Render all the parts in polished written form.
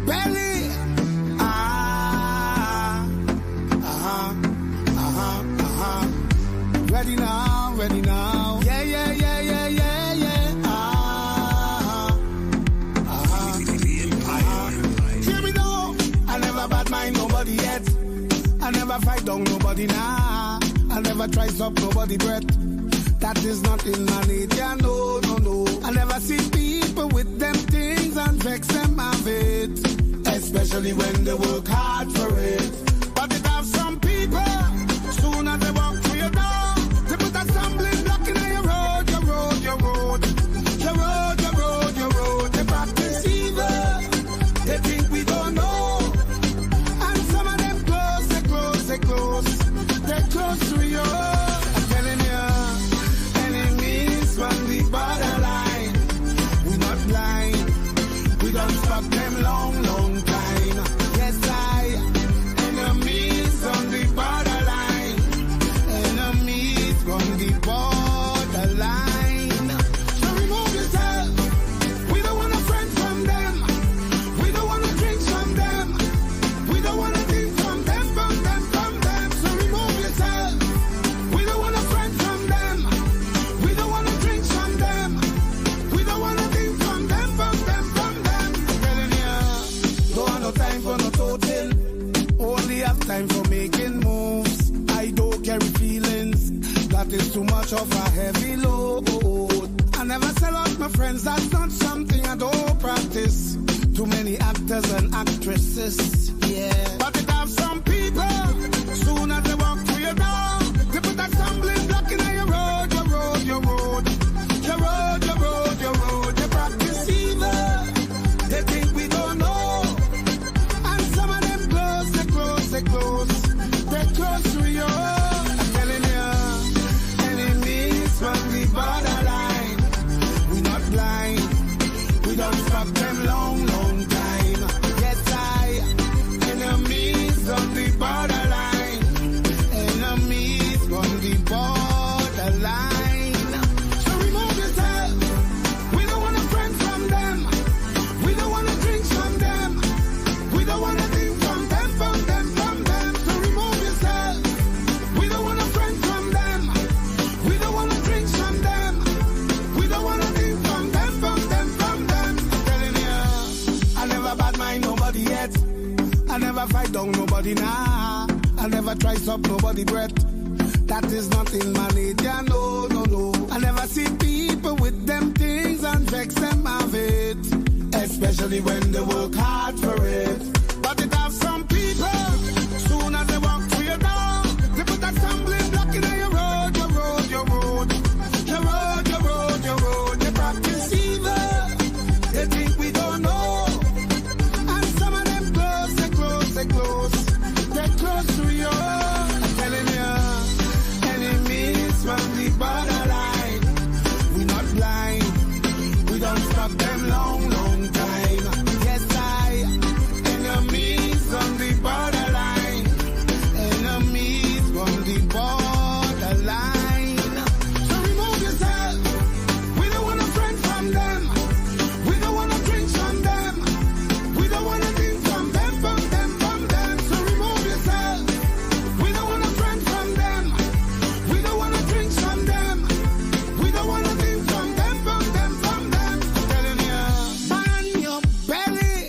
belly. Ready now, ready now. Yeah, yeah, yeah, yeah, yeah, yeah. Hear me now. I never bad mind nobody yet. I never fight down nobody now. I never try stop nobody breath. That is not in my nature, no, no, no. I never see people with them things and vex them of it. Especially when they work hard for it. But it have some people, soon as they walk through your door, they put a stumbling block in your road, your road, your road. Your road, your road, your road. They practice evil, they think we don't know. And some of them close, they close, they close. They close to you. I'm telling you, enemies from the borderline. We not blind, we don't stop them long, long time. Yes, enemies on the borderline. Enemies from the borderline. So remove yourself. We don't want a friend from them. We don't want to drink from them. We don't want to think from them, from them, from them. So remove yourself. We don't want a friend from them. We don't want to drink from them. We don't want to think from them, from them, from them. I'm telling you, don't have no time for no total. Only have time for making moves. I don't carry feelings. That is too much of a heavy load. I never sell out my friends. That's not something I don't practice. Too many actors and actresses, yeah. But it have some people, soon as they walk through your door, they put a stumbling block in your road, your road, your road. Your road, your road, your road. They practice evil, they think we don't know. And some of them close, they close, they close. They close to you. I'm telling you, enemies from the borderline. We not blind, we don't stop them long, long time. Yes, enemies on the borderline. Enemies from the borderline. So remove yourself. We don't want a friend from them. We don't want to drink from them. We don't want to think from them, from them, from them. So remove yourself. We don't want a friend from them. We don't want to drink from them. We don't want to think from them, from them, from them. I'm telling you, I never bad mind nobody yet. I never fight down nobody now. I never try stop nobody breath. That is not in my nature, no, no, no. I never see people with them things and vex them of it. Especially when they work hard for it. But it have some people, soon as they walk through your door, they put a stumbling block in your road, your road, your road. Your road, your road, your road. They practice evil, they think we don't know. And some of them close, they close, they close. They close to you. I'm telling you, enemies from the borderline. We not blind, we don't stop them long, long time. Yes, enemies on the borderline. Enemies from the borderline. So remove yourself. We don't want a friend from them. We don't want to drink from them. We don't want to think from them, from them, from them. So remove yourself. We don't want a friend from them. We don't want to drink from them. We don't want to think from them, from them, from them. I'm telling you, man, your belly.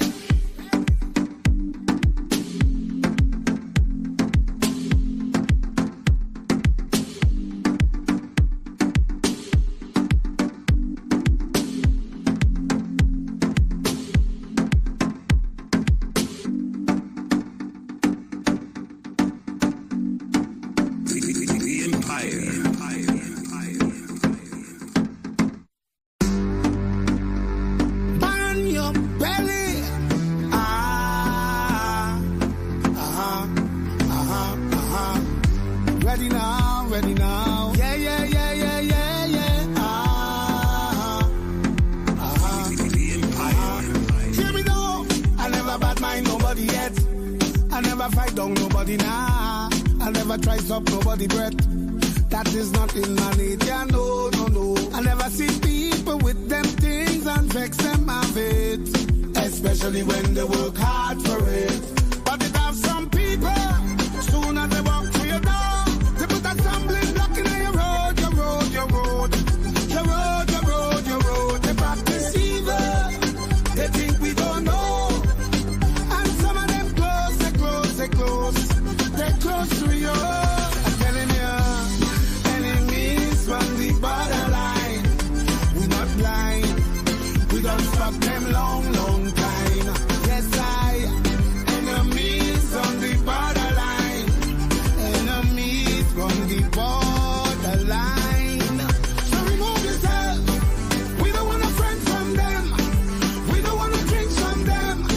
Man, your belly. Ready now, ready now. Yeah, yeah, yeah, yeah, yeah, yeah. Hear me now. I never bad mind nobody yet. I never fight down nobody now. I never try stop nobody breath. That is not in my nature, no, no, no. I never see people with them things and vex them of it. Especially especially when they work hard for it. But it have some people, soon as they walk through your door, they put a stumbling block in your road, your road, your road, your road, your road, your road. They practice evil, they think we don't know. And some of them close, they close, they close, they close to you. I'm telling you, enemies from the borderline. We're not blind, we don't stop them long, long time. Yes, enemies on the borderline, enemies from the borderline. So remove yourself, we don't want a friend from them, we don't want to drink from them,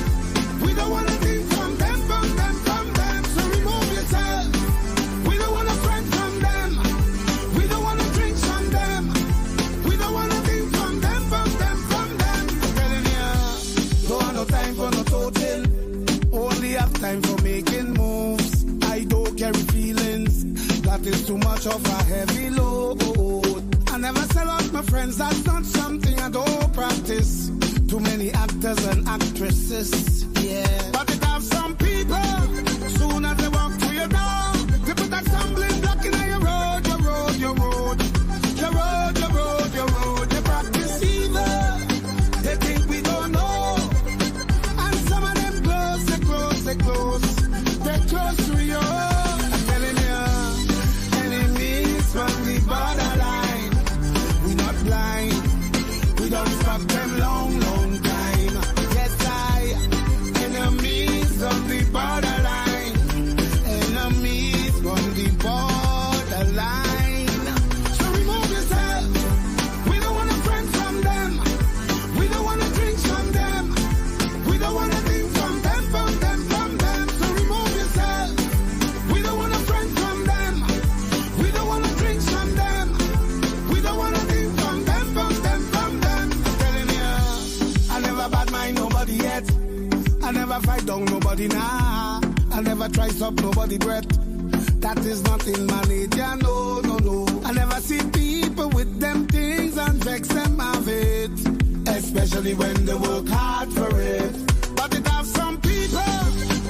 we don't want to think from them, from them, from them. So remove yourself, we don't want a friend from them, we don't want to drink from them, we don't want to think from them, from them, from them. I'm telling you, don't have no time for no total, only have time for making moves. I don't carry feelings, that is too much of a heavy load. I never sell out my friends, that's not something I don't practice. Too many actors and actresses, yeah. But it have some people, soon as they walk through your door, they put a stumbling block in your road, your road, your road, your road, your road, your road. They practice evil, they think we don't know. And some of them close, they close, they close, they close to you. I'm telling you, enemies from the borderline. We not blind, we don't stop them long, long time. Yes, enemies from the borderline, enemies from the borderline. So remove yourself, we don't want a friend from them, we don't want to drink from them, we don't want to think from them, from them, from them. So remove yourself, we don't want a friend from them, we don't want to drink from them, we don't want to think from them, from them, from them. I'm telling you, I never bad mind nobody yet, I never fight down nobody, nah. I never try stop nobody breath, that is not in my nature, no, no, no. I never see people with them things and vex them of it, especially when they work hard for it. But it have some people,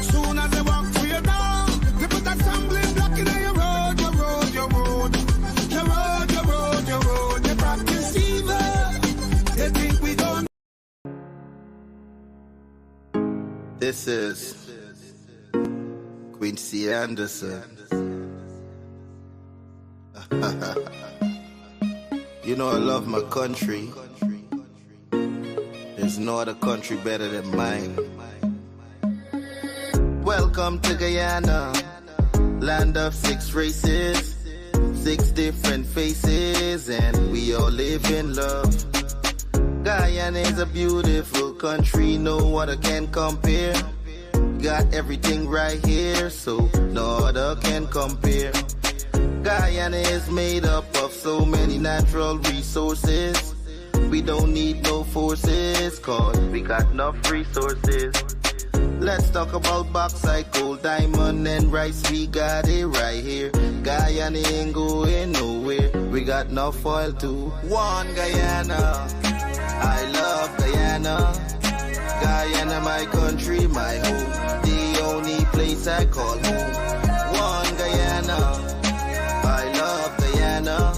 soon as they walk through your door, they put a stumbling block in your road, your road, your road, your road, your road, your road. They practice evil, they think we don't. This is Quincy Anderson. You know I love my country. There's no other country better than mine. Welcome to Guyana, land of 6 races, 6 different faces, and we all live in love. Guyana is a beautiful country, no other can compare. Got everything right here, so no other can compare. Guyana is made up of so many natural resources. We don't need no forces, cause we got enough resources. Let's talk about bauxite, gold, diamond, and rice. We got it right here. Guyana ain't going nowhere. We got enough oil too. One Guyana, I love Guyana. Guyana, my country, my home. The only place I call home. One Guyana, I love Guyana.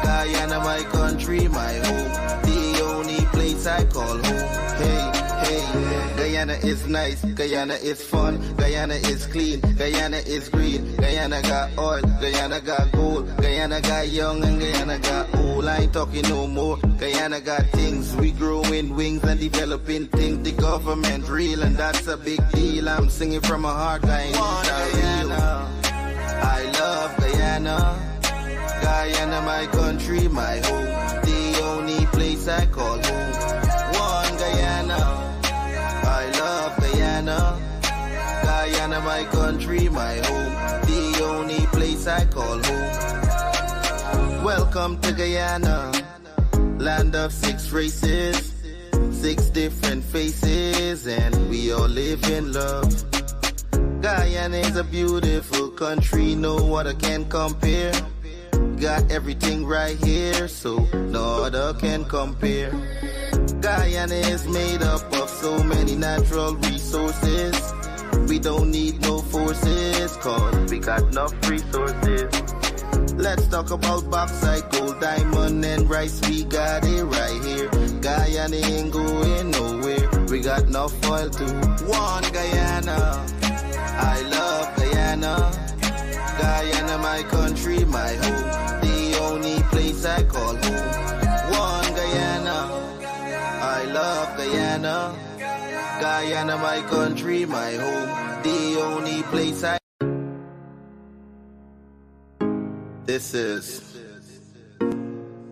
Guyana, my country, my home. The only place I call home. Hey, hey, Guyana is nice, Guyana is fun, Guyana is clean, Guyana is green, Guyana got oil, Guyana got gold, Guyana got young and Guyana got old. I ain't talking no more. Guyana got things, we growing wings and developing things. The government real and that's a big deal. I'm singing from my heart, Guyana. I love Guyana. Guyana, my country, my home. The only place I call home. One Guyana. I love Guyana. Guyana, my country, my home. The only place I call home. Welcome to Guyana, land of 6 races, 6 different faces, and we all live in love. Guyana is a beautiful country, no other can compare. Got everything right here, so no other can compare. Guyana is made up of so many natural resources. We don't need no forces, cause we got enough resources. Let's talk about bauxite, gold, diamond, and rice. We got it right here. Guyana ain't going nowhere. We got enough oil to one Guyana. I love Guyana. Guyana, my country, my home. The only place I call home. One Guyana. I love Guyana. Guyana, my country, my home. The only place I. This is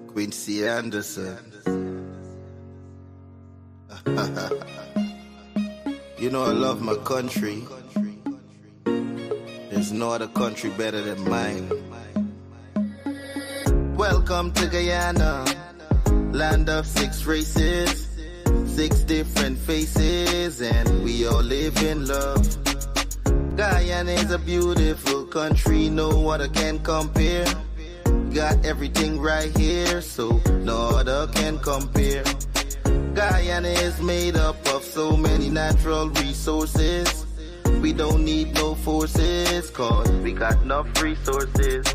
Quincy Anderson. You know I love my country. There's no other country better than mine. Welcome to Guyana, land of 6 races, 6 different faces, and we all live in love. Guyana is a beautiful country, no other can compare. Got everything right here, so no other can compare. Guyana is made up of so many natural resources. We don't need no forces, cause we got enough resources.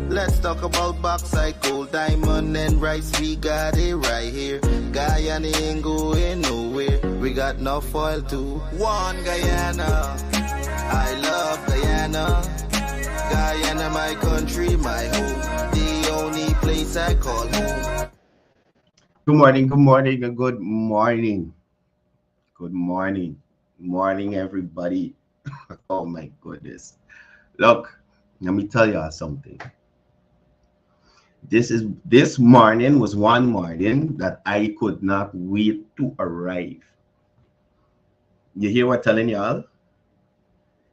Let's talk about bauxite, gold, diamond, and rice. We got it right here. Guyana ain't going nowhere. We got enough oil to one Guyana. I love Guyana. Guyana, my country, my home. The only place I call home. Good morning, good morning, and good morning. Good morning. Morning, everybody. Oh my goodness. Look, let me tell y'all something. This morning was one morning that I could not wait to arrive. You hear what I'm telling y'all?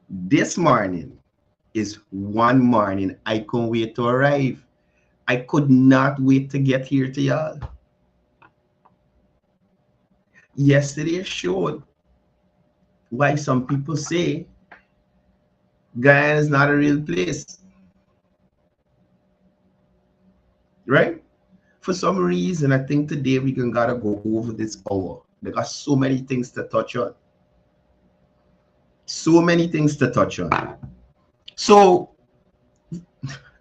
This morning is one morning I couldn't wait to arrive. I could not wait to get here to y'all. Yesterday showed why some people say Guyana is not a real place. Right? For some reason, I think today we gotta go over this hour. There got so many things to touch on. So many things to touch on. So,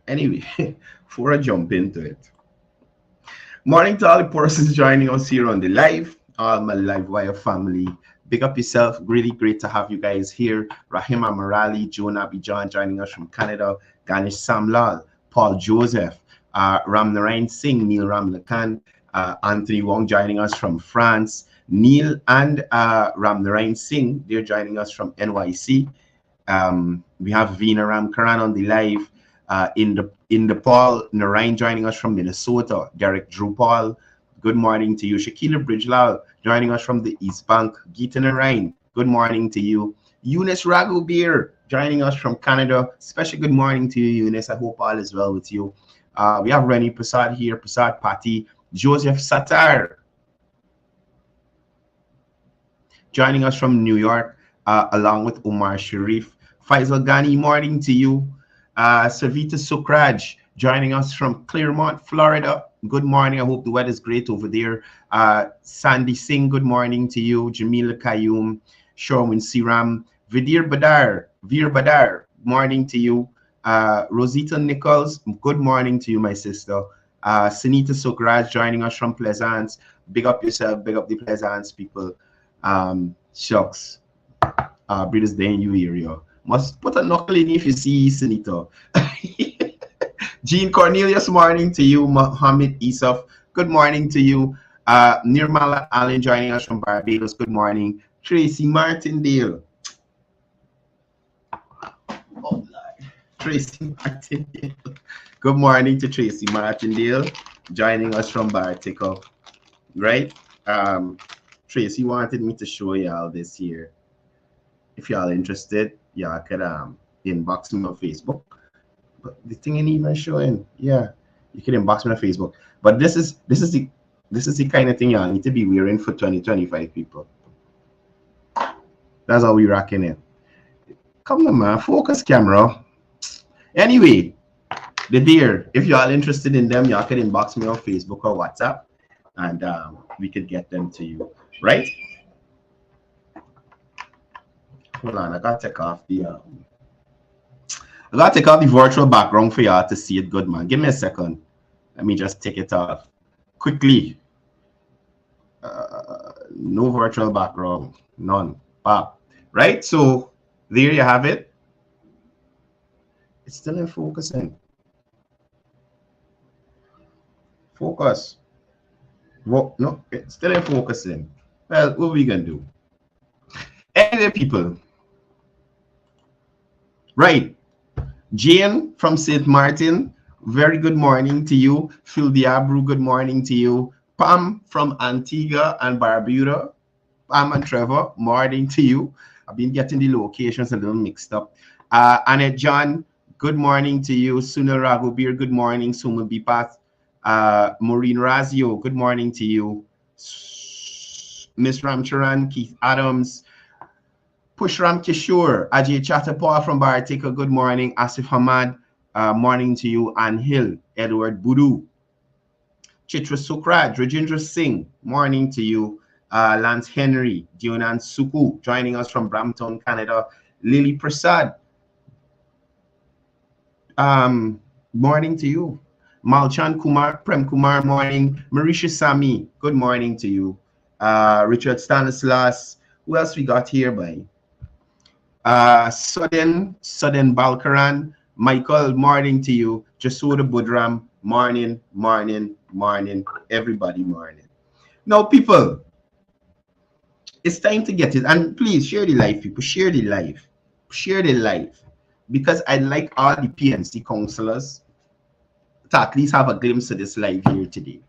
anyway, before I jump into it, morning to all the persons joining us here on the live, all my Livewire family. Big up yourself. Really great to have you guys here. Rahima Morali, Jonah Bijan joining us from Canada, Ganesh Samlal, Paul Joseph, Ram Narayan Singh, Neil Ramlakan, Anthony Wong joining us from France. Neil and Ram Narayan Singh, they're joining us from NYC. We have Veena Ramkaran on the live. In the Paul Narayan joining us from Minnesota. Derek Drupal, good morning to you. Shakila Bridgelal joining us from the East Bank. Geeta Narayan, good morning to you. Eunice Raghubir joining us from Canada. Special good morning to you, Eunice. I hope all is well with you. We have Rennie Prasad here, Prasad Pati, Joseph Satar joining us from New York, along with Umar Sharif. Faisal Ghani, morning to you. Savita Sukraj joining us from Claremont, Florida. Good morning. I hope the weather is great over there. Sandy Singh, good morning to you. Jamila Kayum, Sherwin Siram, Vir Badar, morning to you. Rosita Nichols, good morning to you, my sister. Sunita Sukraj joining us from Pleasance. Big up yourself, big up the Pleasance people. Shucks. Breeders Day in you area. Must put a knuckle in if you see Sunita. Jean Cornelius, morning to you. Mohammed Isaf, good morning to you. Nirmala Allen joining us from Barbados, good morning. Tracy Martindale. Oh, Tracy Martindale. Good morning to Tracy Martindale joining us from Bartico. Right? Tracy wanted me to show y'all this here. If y'all interested, y'all could inbox me on Facebook. But the thing ain't even showing. Yeah, you can inbox me on Facebook. But this is the kind of thing y'all need to be wearing for 2025 people. That's how we rocking it. Come on, man. Focus camera. Anyway, the deer. If y'all interested in them, y'all can inbox me on Facebook or WhatsApp. and we could get them to you, right? Hold on, I gotta take off the virtual background for y'all to see it good, man. Give me a second. Let me just take it off quickly. No virtual background, none. Pop. Right? So there you have it. It's still in focusing. Focus. Well, no, it's still in focusing. Well, what are we gonna do? Anyway, people. Right. Jane from St. Martin, very good morning to you. Phil Diabru, good morning to you. Pam from Antigua and Barbuda. Pam and Trevor, morning to you. I've been getting the locations a little mixed up. Annette John, good morning to you. Sunil Raghubir, good morning. Suma Bipath. Maureen Razio, good morning to you. Miss Ramcharan, Keith Adams, Pushram Kishore, Ajay Chatterpaul from Baratika, good morning. Asif Hamad, morning to you. Ann Hill, Edward Budu, Chitra Sukraj, Rajendra Singh, morning to you. Lance Henry, Dionan Suku, joining us from Brampton, Canada. Lily Prasad, morning to you. Malchan Kumar, Prem Kumar, morning. Marisha Sami, good morning to you. Richard Stanislas, who else we got here by? Sudden Balkaran, Michael, morning to you. Jasoda Budram, morning, morning, morning, everybody, morning. Now, people, it's time to get it. And please share the live, people. Share the live. Share the live. Because I'd like all the PNC counselors to at least have a glimpse of this live here today.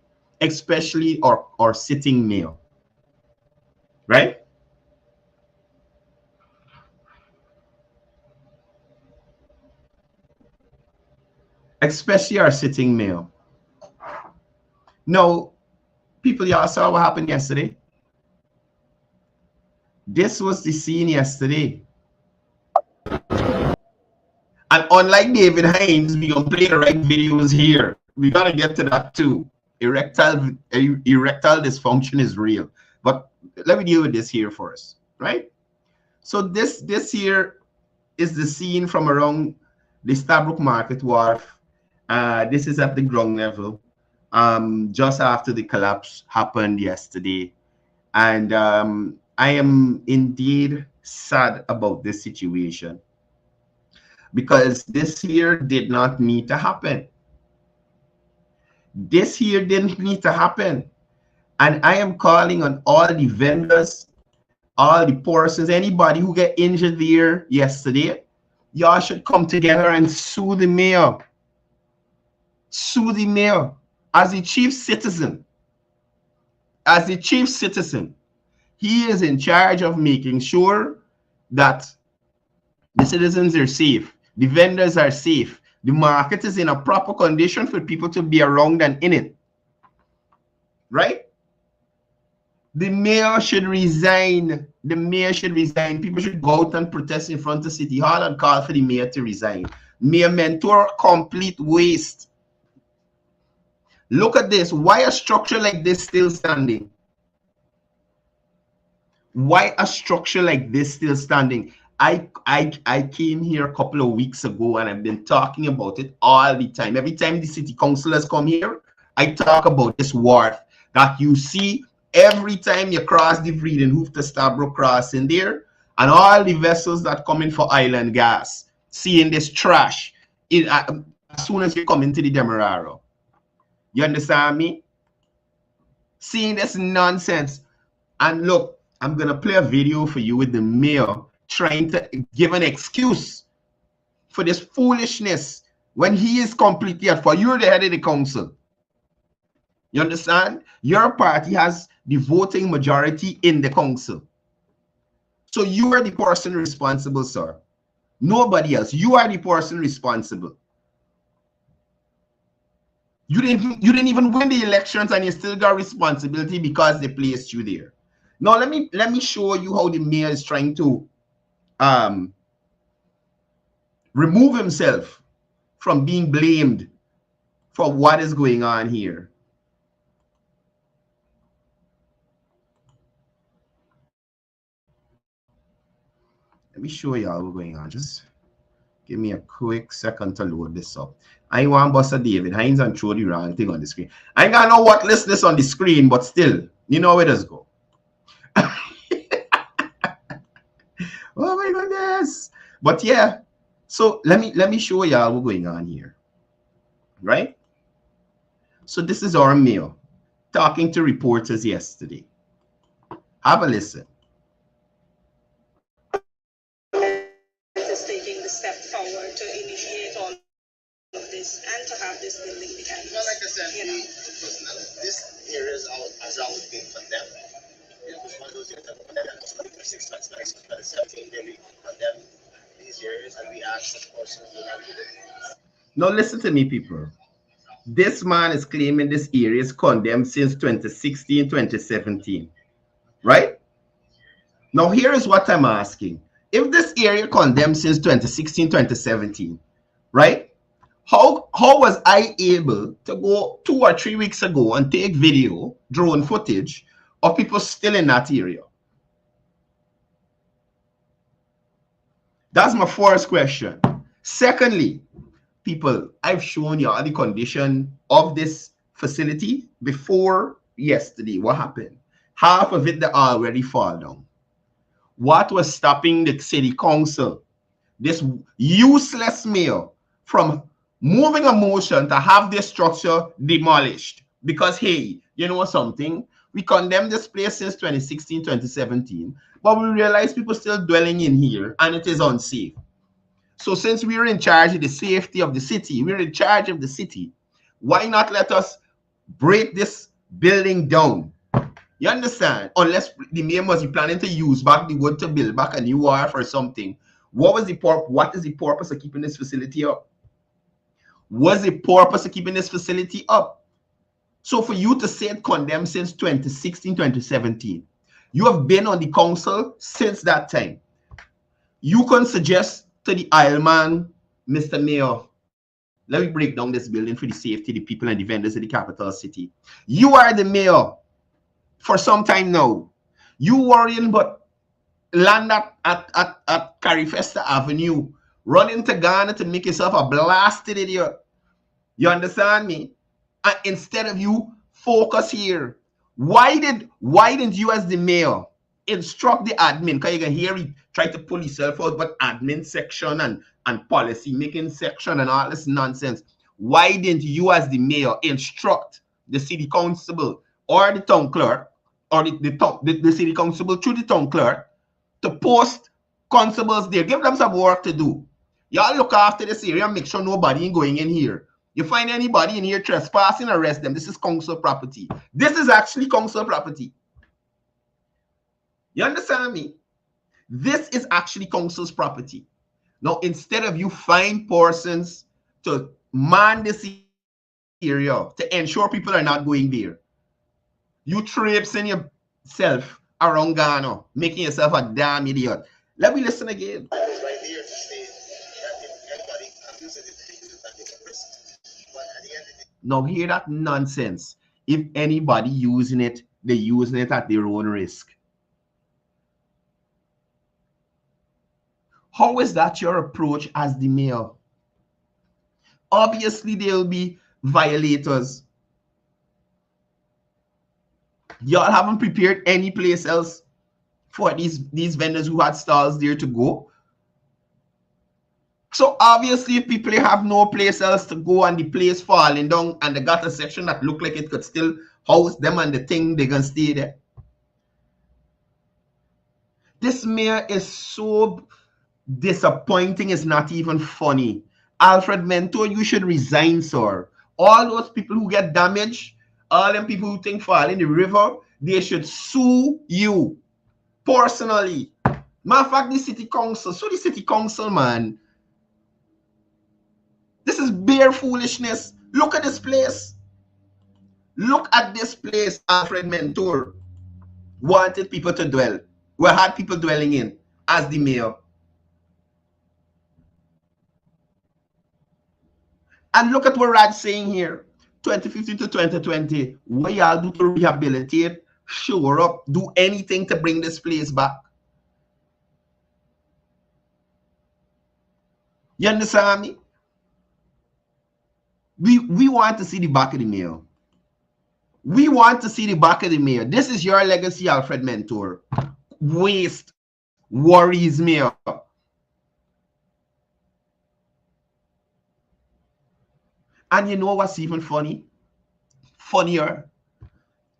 Especially our sitting mayor. Right? Especially our sitting mayor. Now, people, y'all saw what happened yesterday. This was the scene yesterday. And unlike David Hinds, we're going to play the right videos here. We're going to get to that too. Erectile dysfunction is real. But let me deal with this here first, right? So this here is the scene from around the Stabrook Market Wharf. This is at the ground level, just after the collapse happened yesterday. And I am indeed sad about this situation because this here did not need to happen. This here didn't need to happen. And I am calling on all the vendors, all the persons, anybody who get injured there yesterday, y'all should come together and sue the mayor. Sue the mayor as the chief citizen. As the chief citizen, he is in charge of making sure that the citizens are safe, the vendors are safe, the market is in a proper condition for people to be around and in it. Right? The mayor should resign. The mayor should resign. People should go out and protest in front of City Hall and call for the mayor to resign. Mayor Mentor, complete waste. Look at this. Why a structure like this still standing? Why a structure like this still standing? I came here a couple of weeks ago and I've been talking about it all the time. Every time the city councilors come here, I talk about this wharf that you see every time you cross the Vredenhoef to Stabrook Crossing there, and all the vessels that come in for island gas, seeing this trash as soon as you come into the Demerara. You understand me? Seeing this nonsense. And look, I'm going to play a video for you with the mayor trying to give an excuse for this foolishness when he is completely at fault. You're the head of the council. You understand? Your party has the voting majority in the council. So you are the person responsible, sir. Nobody else. You are the person responsible. You didn't even win the elections and you still got responsibility because they placed you there. Now let me show you how the mayor is trying to remove himself from being blamed for what is going on here. Let me show y'all what's going on. Just give me a quick second to load this up. I want Buster David Hinds and throw the wrong thing on the screen. I ain't got no what list this on the screen, but still, you know where does go. Oh my goodness. But yeah, so let me show y'all what's going on here. Right? So this is our mayor talking to reporters yesterday. Have a listen. Is taking the step forward to initiate all of this and to have this building behind us. Well, like I said, this area is always being condemned. It was one of those things that condemned us for 6 months, 17 days, we condemned these areas and we asked the persons who have it. Now listen to me, people. This man is claiming this area is condemned since 2016, 2017. Right? Now here is what I'm asking. If this area condemned since 2016, 2017, right? How was I able to go 2 or 3 weeks ago and take video, drone footage of people still in that area? That's my first question. Secondly, people, I've shown you all the condition of this facility before yesterday. What happened? Half of it that already fall down. What was stopping the city council, this useless mayor, from moving a motion to have this structure demolished? Because, hey, you know something? We condemned this place since 2016, 2017, but we realize people still dwelling in here and it is unsafe. So since we're in charge of the safety of the city, we're in charge of the city, why not let us break this building down? You understand? Unless the mayor must be planning to use back the wood to build back a new wharf or something. What is the purpose of keeping this facility up? What's the purpose of keeping this facility up? So for you to say it condemned since 2016, 2017, you have been on the council since that time. You can suggest to the aisleman, Mr. Mayor, let me break down this building for the safety of the people and the vendors of the capital city. You are the mayor for some time now. You worrying about land at Carifesta Avenue, running to Ghana to make yourself a blasted idiot. You understand me? And instead of you focus here, why didn't you as the mayor instruct the admin? Because you can hear he try to pull himself out, but admin section and policy making section and all this nonsense. Why didn't you as the mayor instruct the city constable or the town clerk or the city constable through the town clerk to post constables there? Give them some work to do. Y'all look after this area and make sure nobody ain't going in here. You find anybody in here trespassing, arrest them. This is council property. This is actually council property. You understand me? This is actually council's property. Now, instead of you find persons to man this area to ensure people are not going there, you traipsing yourself around Ghana, making yourself a damn idiot. Let me listen again. I was right there to say that if anybody abuses it, they use it and take a risk. But at the end of the day, now hear that nonsense. If anybody using it, they're using it at their own risk. How is that your approach as the mayor? Obviously, there will be violators. Y'all haven't prepared any place else for these vendors who had stalls there to go. So obviously, if people have no place else to go and the place falling down and the gutter section that look like it could still house them and the thing, they can stay there. This mayor is so disappointing, it's not even funny. Alfred Mentor, you should resign, sir. All those people who get damaged, all them people who think fall in the river, they should sue you personally. Matter of fact, the city council, sue the city council, man. This is bare foolishness. Look at this place. Look at this place Alfred Mentor wanted people to dwell. We had people dwelling in as the mayor. And look at what Rad's saying here. 2015 to 2020. What y'all do to rehabilitate, shore up, do anything to bring this place back? You understand me? We want to see the back of the mayor. We want to see the back of the mayor. This is your legacy, Alfred Mentor. Waste, worries mayor. And you know what's even funnier?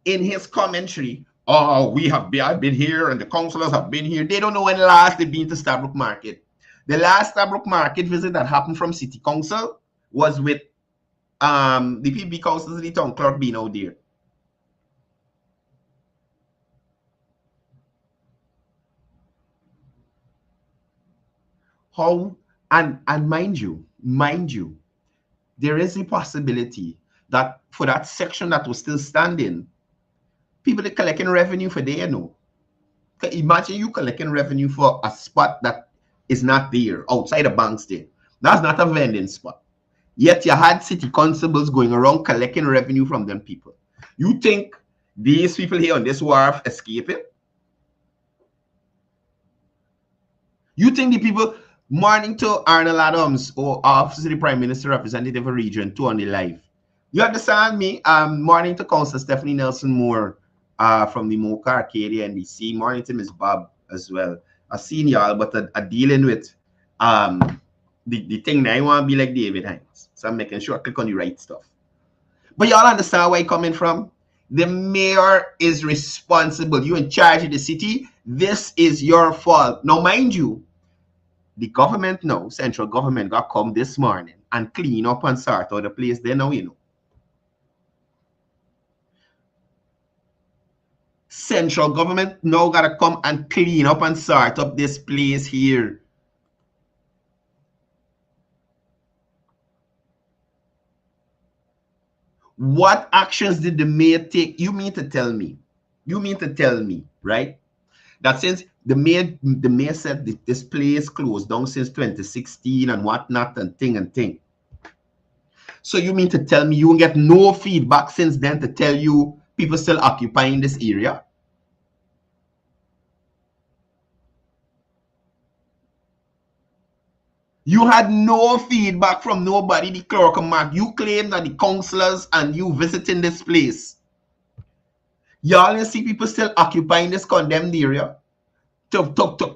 In his commentary, oh, I've been here and the councillors have been here. They don't know when last they've been to 𝒊𝒏𝒂𝒊𝒎 Market. The last 𝒊𝒏𝒂𝒊𝒎 Market visit that happened from City Council was with the PB councils, the town clerk being out there. How and mind you, there is a possibility that for that section that was still standing, people are collecting revenue for there, Imagine you collecting revenue for a spot that is not there, outside the banks there. That's not a vending spot. Yet you had city constables going around collecting revenue from them people. You think these people here on this wharf escape it? You think the people morning to Arnold Adams or Office of the Prime Minister Representative of Region 2 on the live? You understand me? Morning to Councillor Stephanie Nelson Moore from the Mocha Arcadia NDC. Morning to Ms. Bob as well. I seen y'all, but I'm dealing with the thing that I want to be like David Hinds. So I'm making sure I click on the right stuff. But y'all understand where I'm coming from? The mayor is responsible. You're in charge of the city. This is your fault. Now, mind you, the government now, central government, got come this morning and clean up and sort out the place there now, Central government now got to come and clean up and sort up this place here. What actions did the mayor take? You mean to tell me, right, that since the mayor said this place closed down since 2016 and whatnot and thing. So you mean to tell me you won't get no feedback since then to tell you people still occupying this area? You had no feedback from nobody, the clerk mark. You claim that the councillors and you visiting this place. Y'all see people still occupying this condemned area. To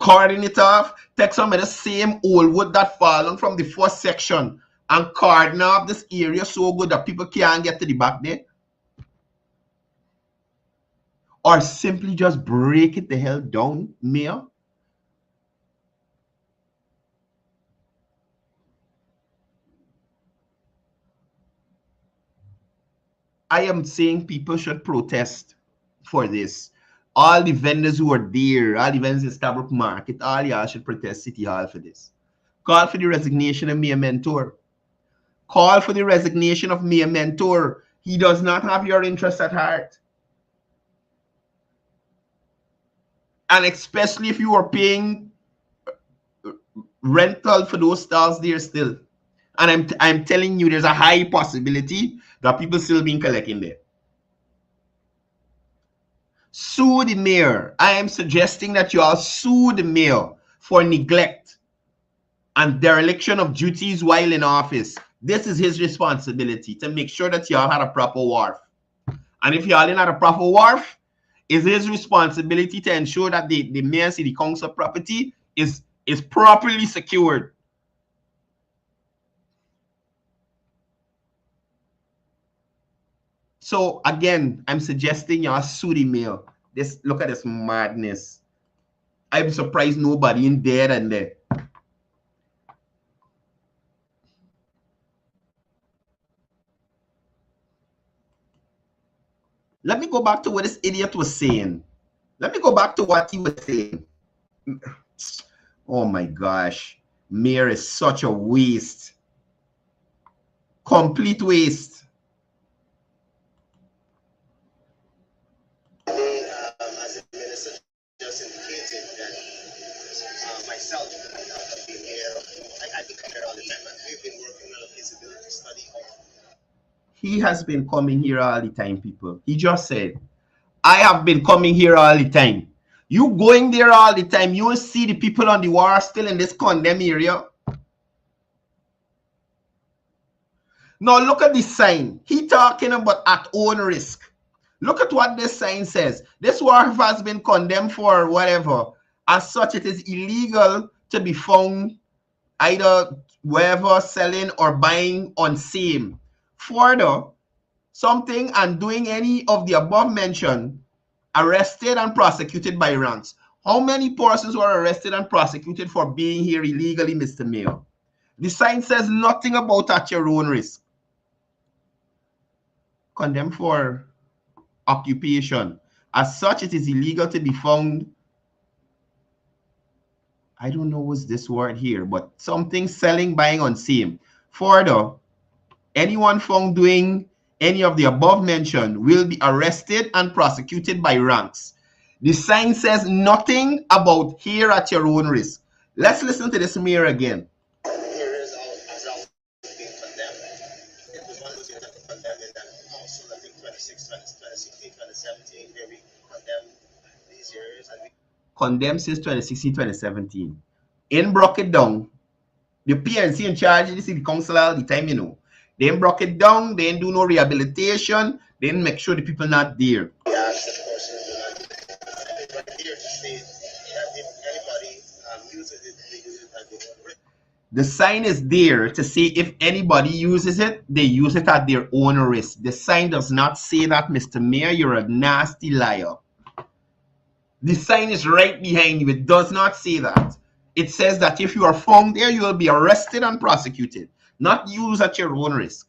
cordon it off, take some of the same old wood that fallen from the first section and cordon off this area so good that people can't get to the back there. Or simply just break it the hell down, mayor. I am saying people should protest for this. All the vendors who are there, all the vendors in 𝒊𝒏𝒂𝒊𝒎 Market, all y'all should protest City Hall for this. Call for the resignation of Mayor Mentor. Call for the resignation of Mayor Mentor. He does not have your interests at heart. And especially if you are paying rental for those stalls there still. And I'm telling you, there's a high possibility that people still being collecting there. Sue the mayor. I am suggesting that you all sue the mayor for neglect and dereliction of duties while in office. This is his responsibility to make sure that y'all had a proper wharf. And if y'all didn't have a proper wharf, it's his responsibility to ensure that the mayor city council property is properly secured. So again, I'm suggesting y'all sue the mayor. Look at this madness. I'm surprised nobody in there and there. Let me go back to what this idiot was saying. Let me go back to what he was saying. Oh my gosh. Mayor is such a waste. Complete waste. As the minister just indicated that myself being here, I think I'm here all the time, but we've been working on a feasibility study. He has been coming here all the time, people. He just said, I have been coming here all the time. You going there all the time. You will see the people on the wharf still in this condemned area. Now look at this sign. He talking about at own risk. Look at what this sign says. This wharf has been condemned for whatever. As such, it is illegal to be found either wherever selling or buying on same. Further, something and doing any of the above mentioned, arrested and prosecuted by ranks. How many persons were arrested and prosecuted for being here illegally, Mr. Mayor? The sign says nothing about at your own risk. Condemned for occupation. As such, it is illegal to be found. I don't know what's this word here, but something selling, buying on same. Further, anyone found doing any of the above mentioned will be arrested and prosecuted by ranks. The sign says nothing about here at your own risk. Let's listen to this mayor again. Here is as being condemned. It was one of those years that were condemned in that council, I think 2016, 2017, where we condemned these years. And we condemned since 2016, 2017. In broke it down. The PNC in charge of the city council all the time, you know. They broke it down, they didn't do no rehabilitation, they didn't make sure the people not there. We asked the persons do not right here to say that if anybody uses it, they use it at their own risk. The sign is there to say if anybody uses it, they use it at their own risk. The sign does not say that, Mr. Mayor. You're a nasty liar. The sign is right behind you. It does not say that. It says that if you are found there, you will be arrested and prosecuted, not used at your own risk.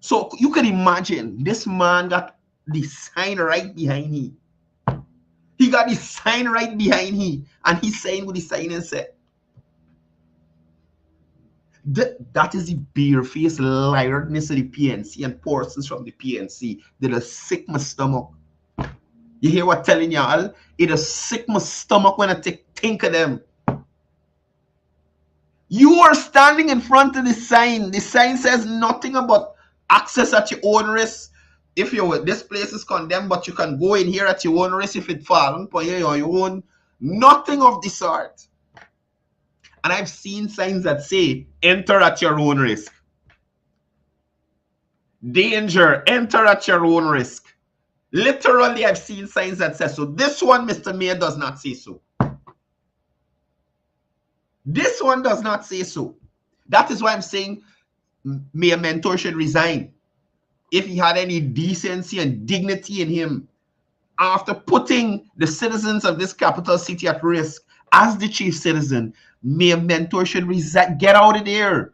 So you can imagine this man got the sign right behind him. He got the sign right behind him, and he's saying what the sign and said. That is the bare-faced liarness of the PNC and persons from the PNC that are sick my stomach. You hear what I'm telling y'all? It is sick my stomach when I think of them. You are standing in front of the sign. The sign says nothing about access at your own risk. If this place is condemned, but you can go in here at your own risk if it falls on your own. Nothing of the sort. And I've seen signs that say, enter at your own risk. Danger, enter at your own risk. Literally, I've seen signs that say so. This one, Mr. Mayor, does not say so. This one does not say so. That is why I'm saying Mayor Mentor should resign. If he had any decency and dignity in him, after putting the citizens of this capital city at risk as the chief citizen, Mayor Mentor should resign. Get out of there.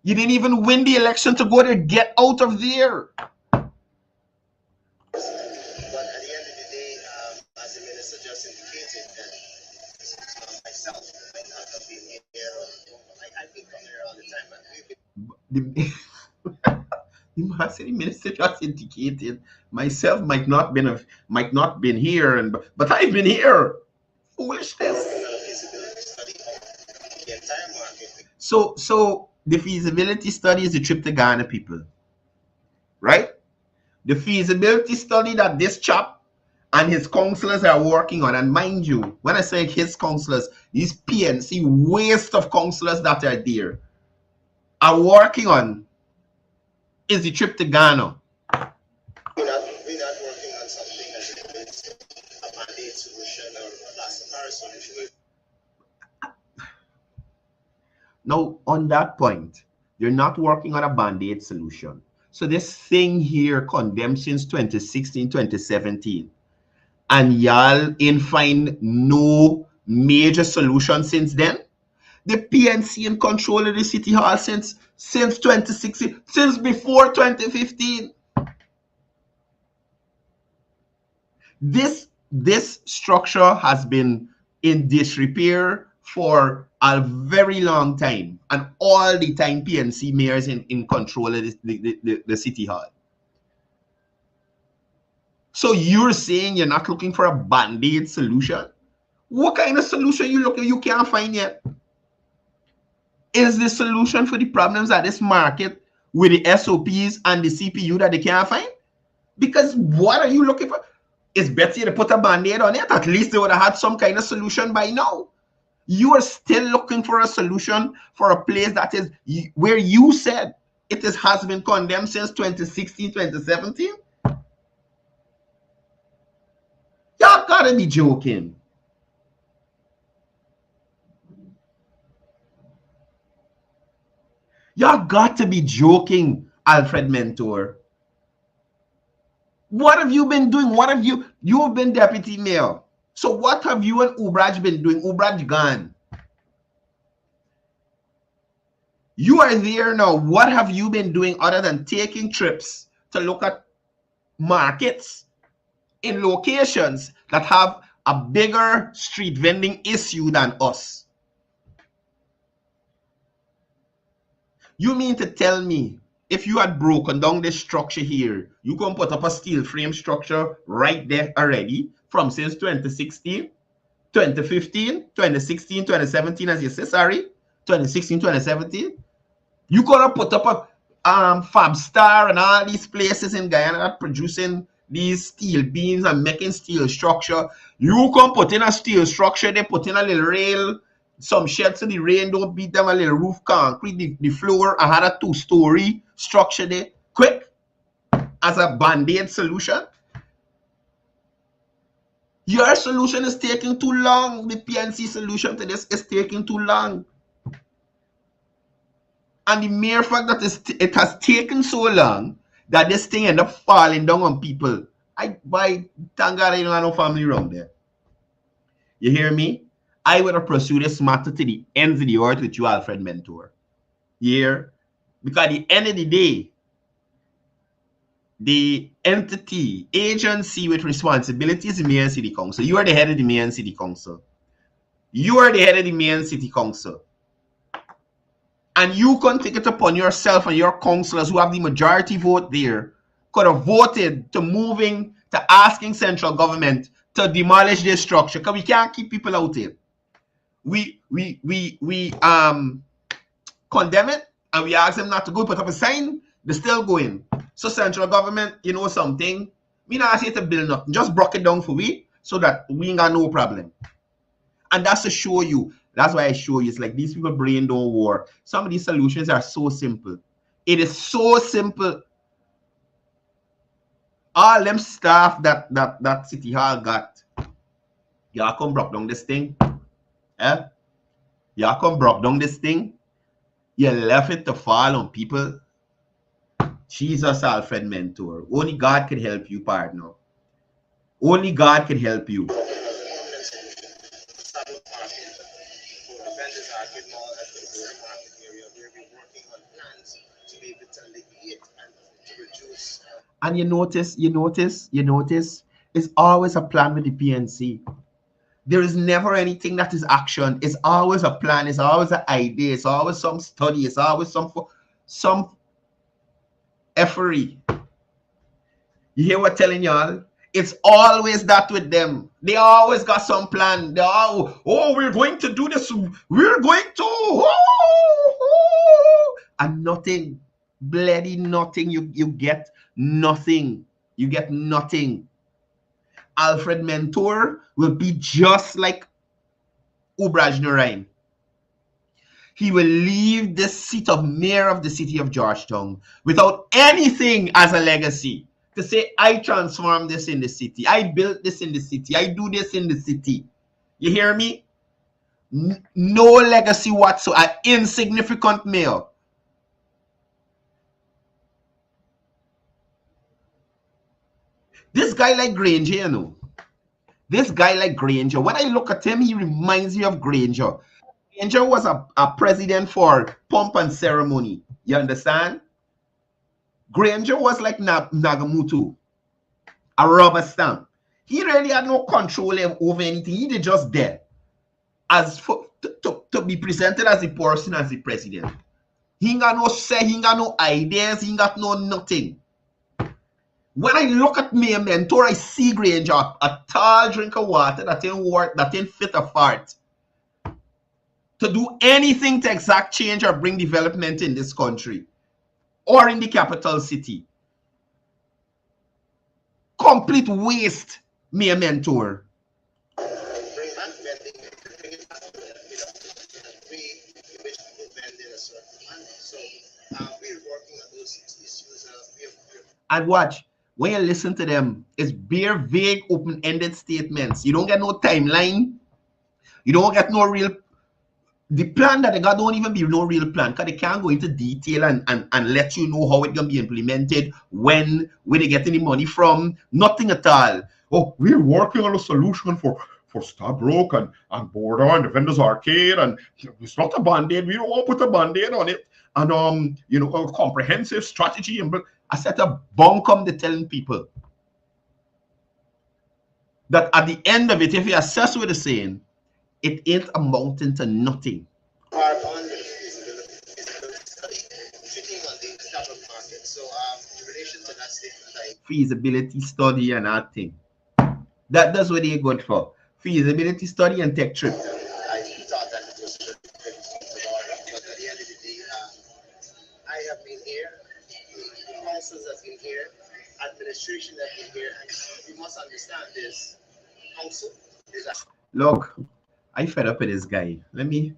You didn't even win the election to go there. Get out of there. But at the end of the day, as the minister just indicated, that myself might not have been here. I think I'm here all the time. The minister just indicated myself might not been here, but I've been here. Foolishness. So the feasibility study is the trip to Ghana, people, right? The feasibility study that this chap and his counselors are working on, and mind you, when I say his counselors, these PNC waste of counselors that are there are working on, is the trip to Ghana. We're not working on something as if it's a mandate solution or a last solution. Now, on that point, you're not working on a band-aid solution. So this thing here condemned since 2016, 2017. And y'all ain't find no major solution since then. The PNC in control of the city hall since 2016, since before 2015. This structure has been in disrepair for a very long time, and all the time PNC mayors in control of the city hall. So you're saying you're not looking for a band-aid solution? What kind of solution you can't find yet? Is the solution for the problems at this market with the SOPs and the CPU that they can't find? Because what are you looking for? It's better to put a band-aid on it. At least they would have had some kind of solution by now. You are still looking for a solution for a place that is where you said has been condemned since 2016, 2017. Y'all gotta be joking. Y'all got to be joking, Alfred Mentor. What have you been doing? What have you've been deputy mayor. So what have you and 𝒂𝒑𝒔 been doing? 𝒂𝒑𝒔 gone. You are there now. What have you been doing other than taking trips to look at markets in locations that have a bigger street vending issue than us? You mean to tell me if you had broken down this structure here, you can put up a steel frame structure right there already from since 2016, 2015, 2016, 2017, as you say, sorry, 2016, 2017? You could have put up a Fabstar and all these places in Guyana that producing these steel beams and making steel structure. You can put in a steel structure, they put in a little rail, some sheds so the rain don't beat them, a little roof concrete, the floor. I had a 2-story structure there, quick, as a band-aid solution. Your solution is taking too long. The PNC solution to this is taking too long. And the mere fact that it has taken so long that this thing end up falling down on people. Thank God I don't have no family around there. You hear me? I would have pursued this matter to the ends of the earth with you, Alfred Mentor. You hear? Because at the end of the day, the entity, agency with responsibility is the Mayor and City Council. You are the head of the Mayor and City Council. You are the head of the Mayor and City Council. And you can take it upon yourself and your councillors who have the majority vote there could have voted to asking central government to demolish this structure, because we can't keep people out here. We condemn it and we ask them not to go, put up a sign, they're still going. So central government, you know something, we not ask you to build nothing, just broke it down for we so that we ain't got no problem. And that's to show you. That's why I show you. It's like these people brain don't work. Some of these solutions are so simple. It is so simple. All them staff that City Hall got, y'all come broke down this thing. Y'all come broke down this thing. You left it to fall on people. Jesus, Alfred Mentor. Only God can help you, partner. Only God can help you. And you notice, it's always a plan with the PNC. There is never anything that is action. It's always a plan. It's always an idea. It's always some study. It's always some efforty. You hear what I'm telling y'all? It's always that with them. They always got some plan. They all, we're going to do this. We're going to. And nothing. Bloody nothing. You get nothing. You get nothing. Alfred Mentor will be just like 𝒂𝒑𝒔. He will leave the seat of mayor of the city of Georgetown without anything as a legacy. To say, I transformed this in the city. I built this in the city. I do this in the city. You hear me? No legacy whatsoever. An insignificant mayor. This guy like Granger, you know. This guy like Granger. When I look at him, he reminds me of Granger. Granger was a president for pomp and ceremony. You understand? Granger was like Nagamutu, a rubber stamp. He really had no control over anything. He did just there as to be presented as the person, as the president. He ain't got no say, he ain't got no ideas, he ain't got no nothing. When I look at me, a mentor, I see Granger, a tall drink of water that ain't fit a fart. To do anything to exact change or bring development in this country or in the capital city. Complete waste, me a mentor. And watch, when you listen to them, it's bare, vague, open-ended statements. You don't get no timeline. You don't get no real. The plan that they got don't even be no real plan, because they can't go into detail and let you know how it's going to be implemented, when, where they getting the money from, nothing at all. Oh, we're working on a solution for 𝒊𝒏𝒄𝒄 and Border and the Vendors Arcade, and it's not a band-aid. We don't want to put a band-aid on it. And you know, a comprehensive strategy. And I set a bunkum to telling people that at the end of it, if you assess what they're saying, it ain't amounting to nothing. Are on the feasibility study, treating on the stock market. So in relation to that statement, feasibility study and that thing. That's what they're good for. Feasibility study and tech trip. I thought that it was good, but at the end of the day, I have been here, the councils have been here, administration have been here, and we must understand this. Council is a Look, I fed up with this guy. Let me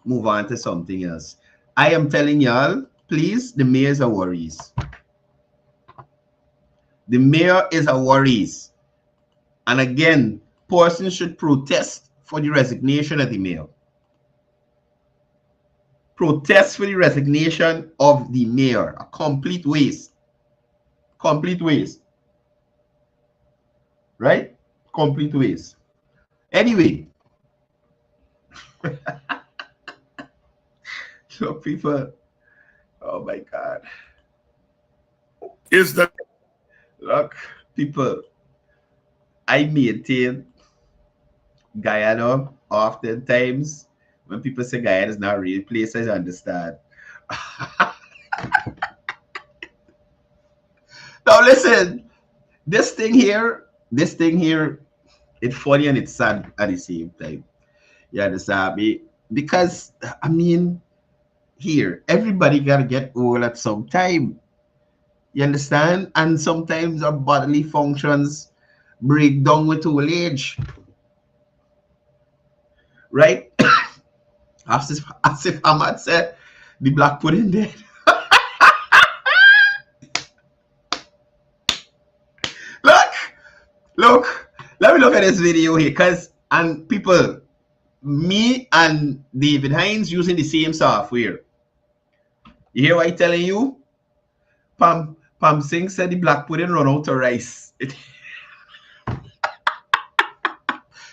move on to something else. I am telling y'all, please, the mayor's a worries. The mayor is a worries. And again, person should protest for the resignation of the mayor. Protest for the resignation of the mayor. A complete waste. Complete waste. Right? Complete waste. Anyway. So people, oh my God. Is that, look, people, I maintain Guyana oftentimes. When people say Guyana is not a real place, I understand. Now listen, this thing here, it's funny and it's sad at the same time. You understand me? Because, I mean, here, everybody gotta get old at some time. You understand? And sometimes our bodily functions break down with old age. Right? as if Ahmad said, the black pudding dead. Look, let me look at this video here, and people, me and David Hinds using the same software. You hear what I'm telling you? Pam Singh said the black pudding run out of rice.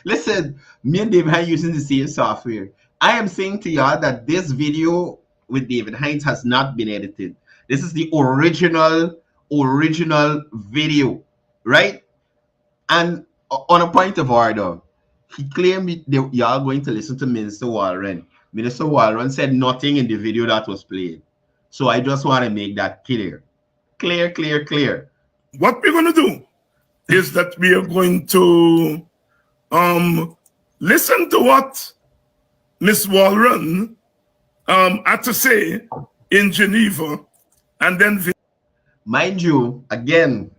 Listen, me and David Hinds using the same software. I am saying to y'all that this video with David Hinds has not been edited. This is the original video, right? And on a point of order, he claimed y'all going to listen to Minister Walren. Minister Walren said nothing in the video that was played. So I just want to make that clear. Clear. what we're going to do is that we are going to listen to what Miss Walren had to say in Geneva, and then mind you, again,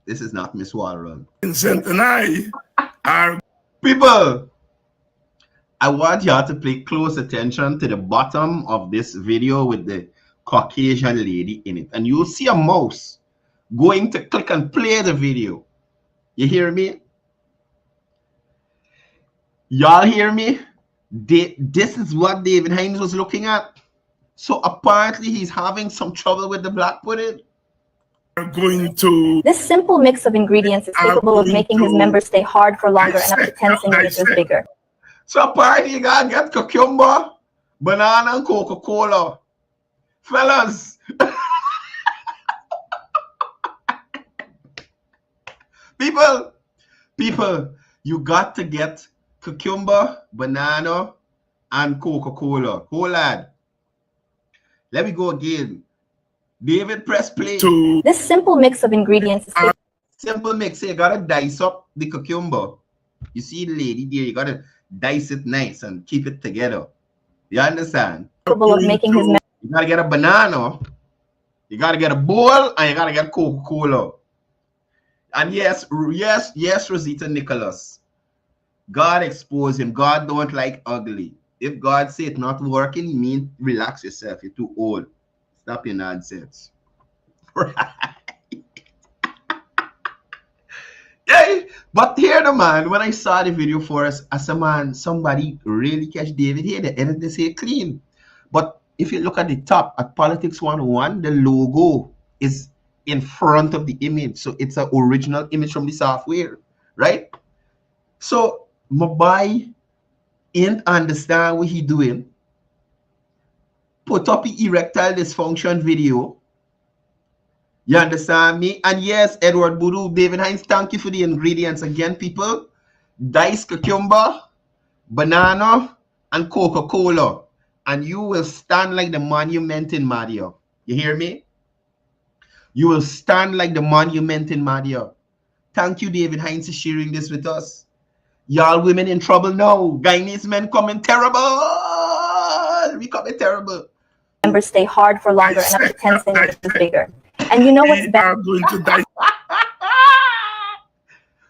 this is not Miss Walren. Vincent and I are people. I want y'all to pay close attention to the bottom of this video with the Caucasian lady in it, and you'll see a mouse going to click and play the video. You hear me? Y'all hear me? This is what David Hinds was looking at. So apparently he's having some trouble with the black pudding. going to This simple mix of ingredients is capable of making his members stay hard for longer and up to 10 centimeters bigger. So apparently you gotta get cucumber, banana, and Coca-Cola. Fellas. People, you got to get cucumber, banana, and Coca-Cola. Hold on. Let me go again. David, press play. This simple mix of ingredients is simple mix. You gotta dice up the cucumber. You see the lady there, you gotta dice it nice and keep it together. You understand? capable of making his members You gotta get a banana, you gotta get a bowl, and you gotta get Coca-Cola. And yes, Rosita Nicholas. God expose him. God don't like ugly. If God say it's not working, you mean relax yourself. You're too old. Stop your nonsense. Right. Yeah, but here the man, when I saw the video for us, as a man, somebody really catch David here. The edit this here clean. But if you look at the top at Politics 101, the logo is in front of the image. So it's an original image from the software, right? So my boy ain't understand what he doing. Put up the erectile dysfunction video. You understand me? And yes, Edward Boodoo, David Hinds, thank you for the ingredients again, people. Diced cucumber, banana, and Coca-Cola. And you will stand like the monument in Madia. You hear me? You will stand like the monument in Madia. Thank you, David Hinds, for sharing this with us. Y'all women in trouble now. Guyanese men coming terrible. We coming terrible. Members stay hard for longer and up to 10 centimeters bigger. And you know what's better? Going to die.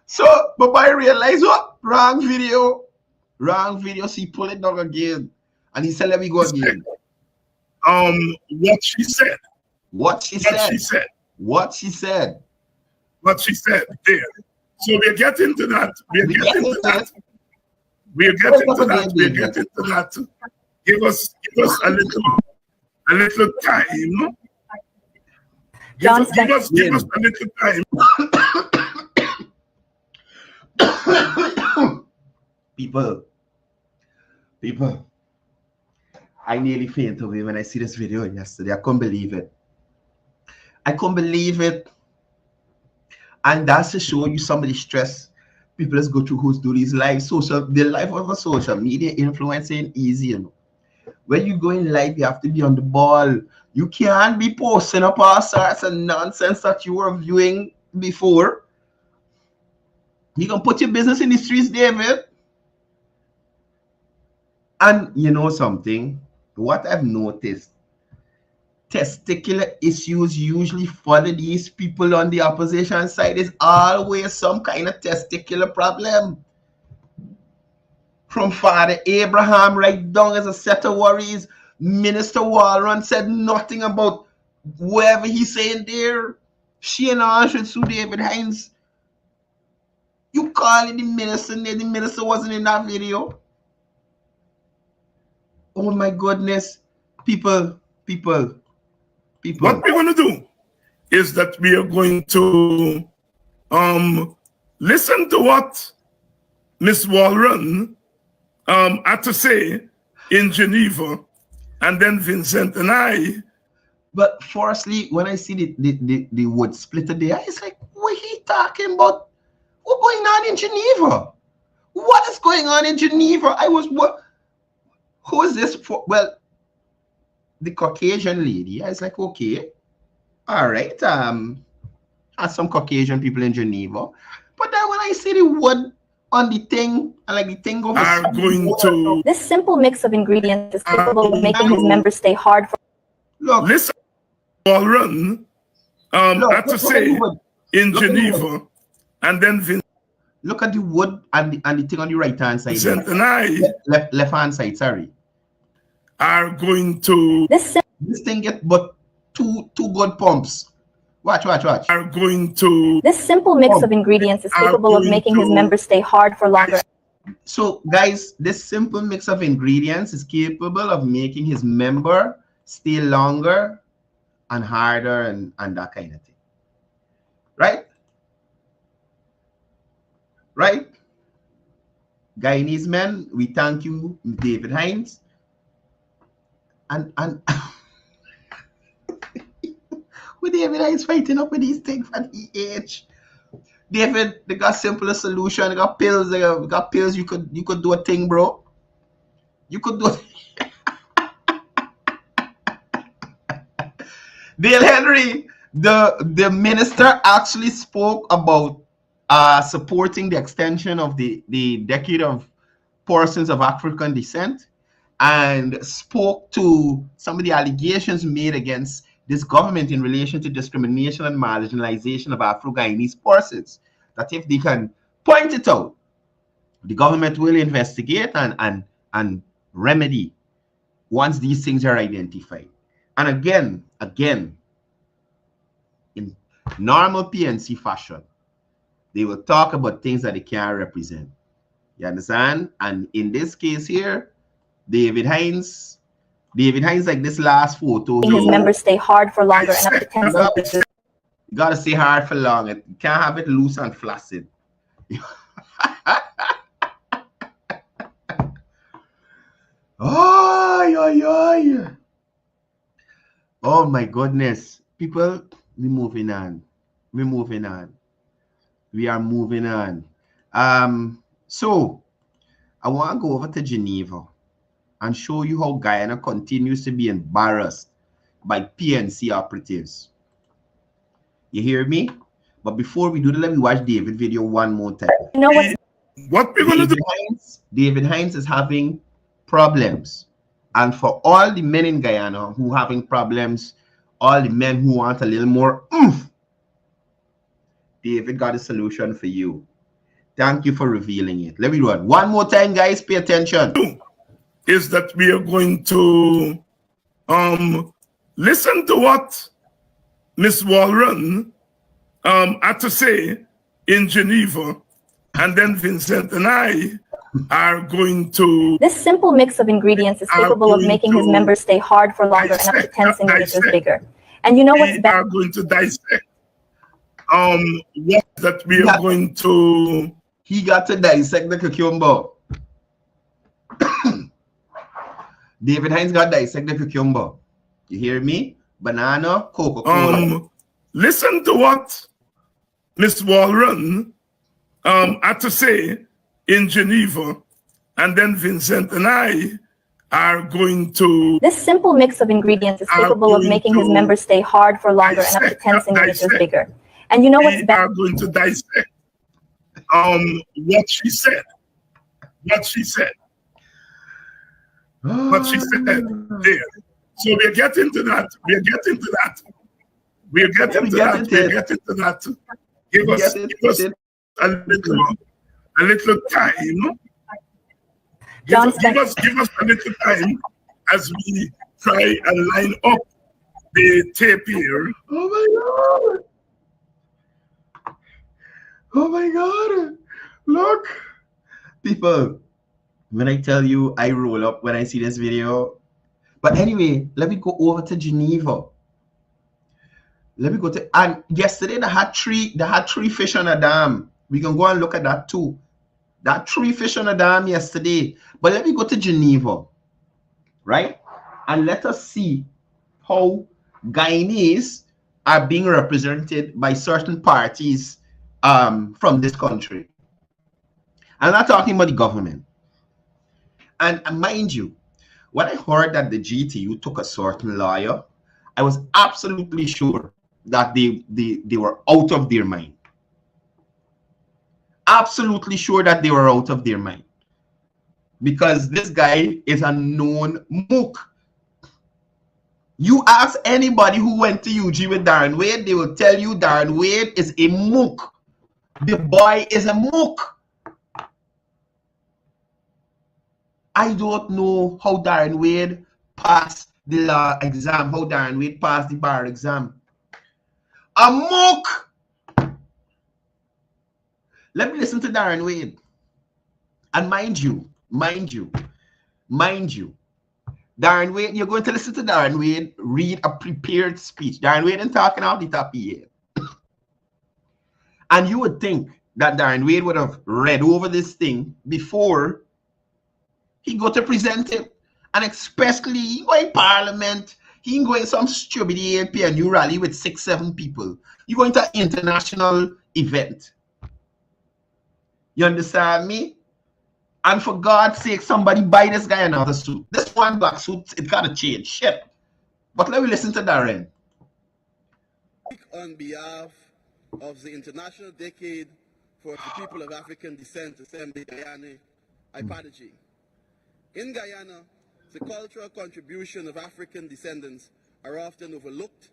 So, but I realize what? Wrong video. Wrong video. So he pull it down again. And he said, let me go again. What she said. What she said. What she said. What she said. What she said. There. So we're getting to that. We're getting to that. We're getting to that. We're getting to that. Give us a little time. Give us a little time. People, I nearly fainted away when I see this video yesterday. I couldn't believe it. I couldn't believe it. And that's to show you some of the stress people let's go through who's do these live the life of a social media influencing easy, you know. When you go in live, you have to be on the ball. You can't be posting up all sorts of nonsense that you were viewing before. You can put your business in the streets, David. And you know something? What I've noticed, testicular issues usually follow these people on the opposition side. Is always some kind of testicular problem. From Father Abraham right down as a set of worries. Minister Walron said nothing about whatever he's saying there. She and I should sue David Hinds. You call it the minister, and the minister wasn't in that video. Oh my goodness. People. What we're going to do is that we are going to listen to what Miss Walron had to say in Geneva, and then Vincent and I. But firstly, when I see the word splitter there, it's like, what he talking about? What's going on in Geneva? What is going on in Geneva? Who is this for? Well, the Caucasian lady. I was like, okay, all right. Has some Caucasian people in Geneva. But then when I see the word on the thing, and like the thing goes, are going to. This simple mix of ingredients is capable of making his members stay hard for. Look, listen, Walron had to say in Geneva, and then look at the wood and the thing on the right hand side. Vincent and I left hand side. Sorry. Are going to. This thing get but two good pumps. Watch. Are going to. This simple mix of ingredients is capable of making his members stay hard for longer. So, guys, this simple mix of ingredients is capable of making his member stay longer and harder and that kind of thing. Right? Right? Guyanese men, we thank you, David Hinds. And with David Hinds fighting up with these things at age. David, they got simpler solution. They got pills. They got pills. You could do a thing, bro. You could do it. Dale Henry, the minister actually spoke about supporting the extension of the decade of persons of African descent, and spoke to some of the allegations made against this government in relation to discrimination and marginalization of Afro-Guyanese persons, that if they can point it out, the government will investigate and remedy once these things are identified. And again, in normal PNC fashion, they will talk about things that they can't represent. You understand? And in this case here, David Hinds, like this last photo. His members stay hard for longer and up to 10 centimeters. You gotta stay hard for long. You can't have it loose and flaccid. Oh my goodness. People, we're moving on. We are moving on. So I want to go over to Geneva and show you how Guyana continues to be embarrassed by PNC operatives. You hear me? But before we do that, let me watch David video one more time. You know what we're going to do? David Hinds is having problems. And for all the men in Guyana who are having problems, all the men who want a little more oomph, David got a solution for you. Thank you for revealing it. Let me do it one more time, guys. Pay attention. Is that we are going to listen to what Ms. Walron had to say in Geneva, and then Vincent and I are going to... This simple mix of ingredients is capable of making his members stay hard for longer and up to 10 centimeters bigger. And you know what's better? We are going to dissect what that we are going to... He got to dissect the cucumber. David Hinds got to dissect the cucumber. You hear me? Banana, Coca-Cola. Listen to what Ms. Walron had to say in Geneva, and then Vincent and I are going to... This simple mix of ingredients is capable of making his members stay hard for longer and up to 10 centimeters bigger. And you know what's better? We are going to dissect what she said. What she said there. So we're getting to that. We're getting to that. Give us a little time. Give us a little time as we try and line up the tape here. Oh my God. Look. People, when I tell you I roll up when I see this video. But anyway, let me go over to Geneva. Let me go to, and yesterday they had three fish on a dam. We can go and look at that too. That 3 fish on a dam yesterday. But let me go to Geneva, right? And let us see how Guyanese are being represented by certain parties from this country. I'm not talking about the government. And mind you, when I heard that the GTU took a certain lawyer, I was absolutely sure that they were out of their mind. Absolutely sure that they were out of their mind. Because this guy is a known mook. You ask anybody who went to UG with Darren Wade, they will tell you Darren Wade is a mook. The boy is a mook. I don't know how Darren Wade passed the law exam, how Darren Wade passed the bar exam. A mook! Let me listen to Darren Wade. And mind you, Darren Wade, you're going to listen to Darren Wade read a prepared speech. Darren Wade ain't talking out the top yet. And you would think that Darren Wade would have read over this thing before he go to present it. And especially he go in parliament, he go in some stupid PNU rally with 6-7 people. You going to an international event. You understand me? And for God's sake, somebody buy this guy another suit. This one black suit, it gotta change. Shit. But let me listen to Darren. On behalf of the International Decade for the People of African Descent, Assembly Guyana, 𝒊𝒏𝒕𝒄𝒍𝒂𝒊𝒎. In Guyana, the cultural contribution of African descendants are often overlooked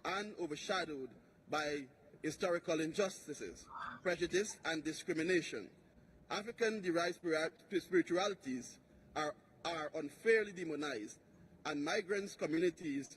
and overshadowed by historical injustices, prejudice, and discrimination. African-derived spiritualities are unfairly demonized, and migrants' communities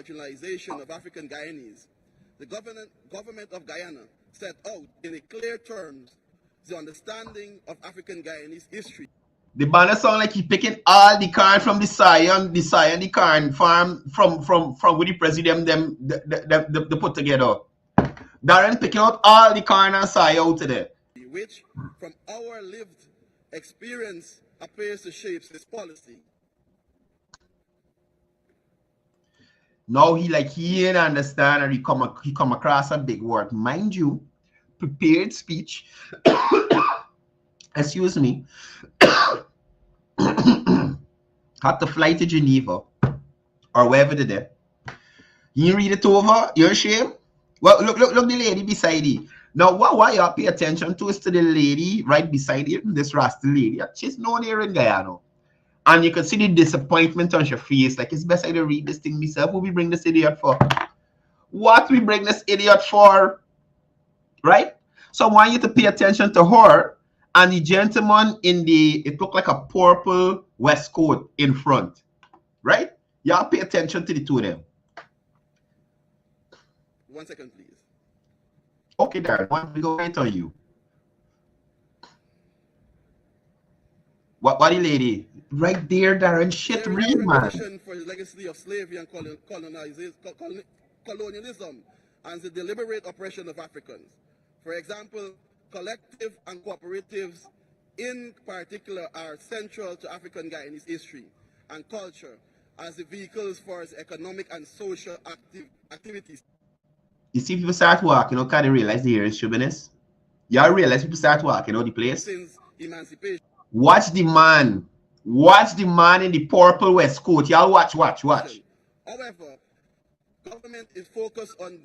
marginalization of African Guyanese, the government of Guyana set out in clear terms the understanding of African Guyanese history. The banner sound like he picking all the corn from the corn farm from with the president them they put together. Darren picking out all the corn and soy out today. Which, from our lived experience, appears to shape this policy. Now he ain't understand, and he come across a big word. Mind you, prepared speech. Excuse me. Had to fly to Geneva or wherever they did. You read it over, you're ashamed? Well, look the lady beside you. Now, why you pay attention to is to the lady right beside you, this rascal lady. She's known here in Guyana. And you can see the disappointment on her face. Like, it's best I to read this thing myself. What we bring this idiot for? What we bring this idiot for? Right? So I want you to pay attention to her and the gentleman in it looked like a purple waistcoat in front. Right? Y'all pay attention to the two of them. 1 second, please. Okay, Darren, we go right on you. What the lady? Right there, Darren. Shit, read, man. For the legacy of slavery and colonialism and the deliberate oppression of Africans. For example, collective and cooperatives in particular are central to African Guyanese history and culture as the vehicles for its economic and social activities. You see people start walking, kind of realize the here is chauvinist. Y'all realize people start walking out the place? Since emancipation. Watch the man. Watch the man in the purple waistcoat. Y'all watch. However, government is focused on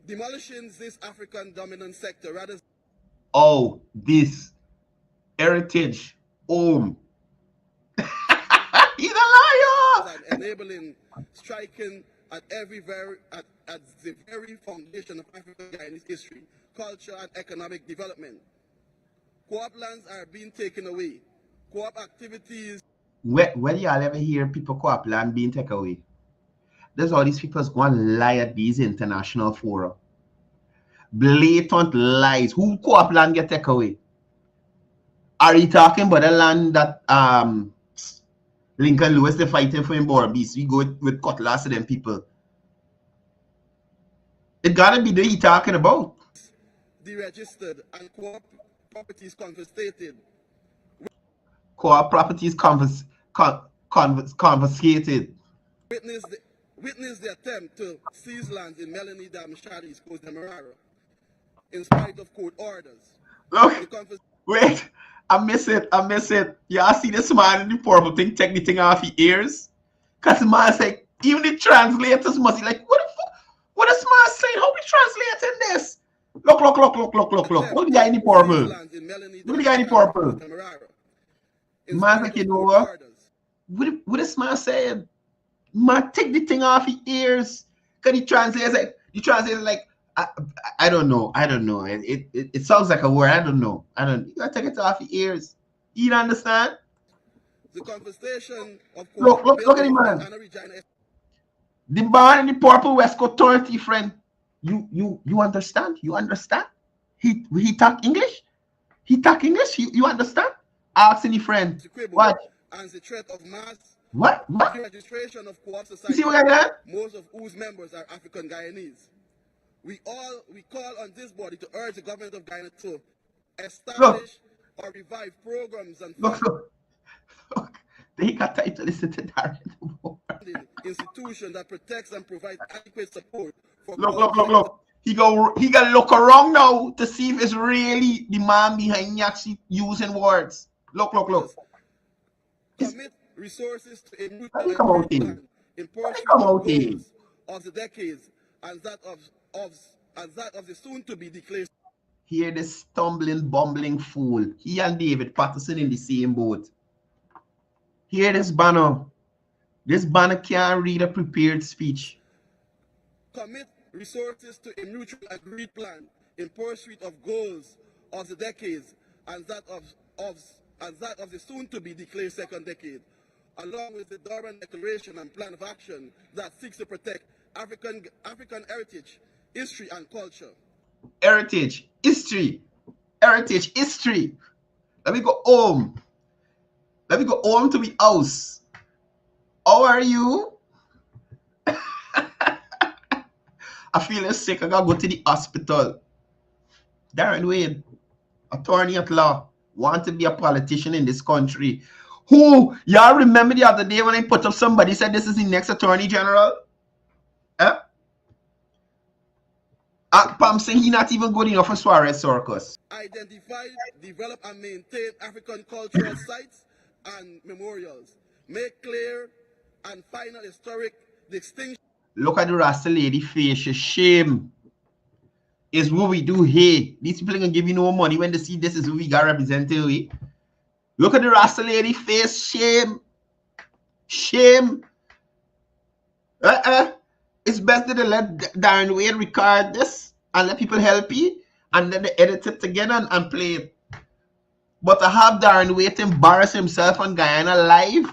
demolishing this African dominant sector rather. Oh, this heritage home. He's a liar. Enabling striking at the very foundation of African Guyanese history, culture, and economic development. Co-op lands are being taken away. Co-op activities. When y'all ever hear people co-op land being taken away? There's all these people go and lie at these international fora. Blatant lies. Who co-op land get taken away? Are you talking about the land that Lincoln Lewis they fighting for in Borbees? We go with cutlass to them people. It gotta be the he talking about. Deregistered and co-op properties confiscated. Co-op properties confiscated. Witness the attempt to seize lands in Melanie Dam Shadi's 𝒄𝒍𝒂𝒊𝒎 in spite of court orders. Look, wait, I miss it. Y'all see this man in the purple thing take the thing off his ears? Because the man say, even the translators must be like, what the fuck? What is man saying? How we translating this? Look. What the guy in the purple? Look the guy in the purple. Man like, you know what? What is man saying? Man, take the thing off his ears. Because the translator like, I don't know. It sounds like a word. I don't know. You gotta take it off your ears. You don't understand? The confiscation of look at him, man. The man in the purple waistcoat turned to your friend. You understand? You understand? He talk English? He talk English? You understand? Ask any friend. What? And the threat of mass. What? Registration of co-op society. You see what I got? Most of whose members are African Guyanese. We call on this body to urge the government of Guyana to establish or revive programs and look. They got time to listen to Darren. institution that protects and provides adequate support for look. He got look around now to see if it's really the man behind actually using words. Look. Commit resources to Come out in. of the decades and that of as that of the soon-to-be declared. Hear this stumbling, bumbling fool. He and David Patterson in the same boat. Hear this banner. This banner can't read a prepared speech. Commit resources to a mutually agreed plan in pursuit of goals of the decades and that of the soon-to-be declared second decade, along with the Durban Declaration and Plan of Action that seeks to protect African heritage, history, and culture. Heritage, history, heritage, history. Let me go home. Let me go home to the house. How are you? I feel sick. I gotta go to the hospital. Darren Wade, attorney at law, want to be a politician in this country. Who, y'all remember the other day when I put up somebody said this is the next attorney general? Pam saying he not even good enough for Suarez Circus. Identify, develop, and maintain African cultural sites and memorials. Make clear and final historic distinction. Look at the Rasta lady face. Shame. Is what we do here. These people can give you no money when they see this is who we got represented. Look at the Rasta lady face. Shame. Shame. It's best that they let Darren Wade record this and let people help you, and then they edit it together and play it. But to have Darren Wade embarrass himself on Guyana live,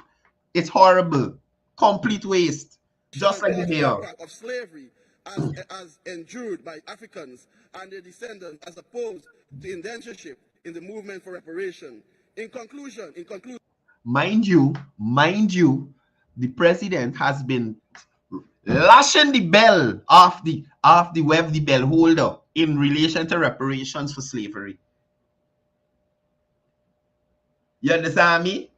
it's horrible. Complete waste. Just like the hair. Of slavery as endured by Africans and their descendants, as opposed to indentureship in the movement for reparation. In conclusion, mind you, the president has been lashing the bell off the web, the bell holder in relation to reparations for slavery. You understand me?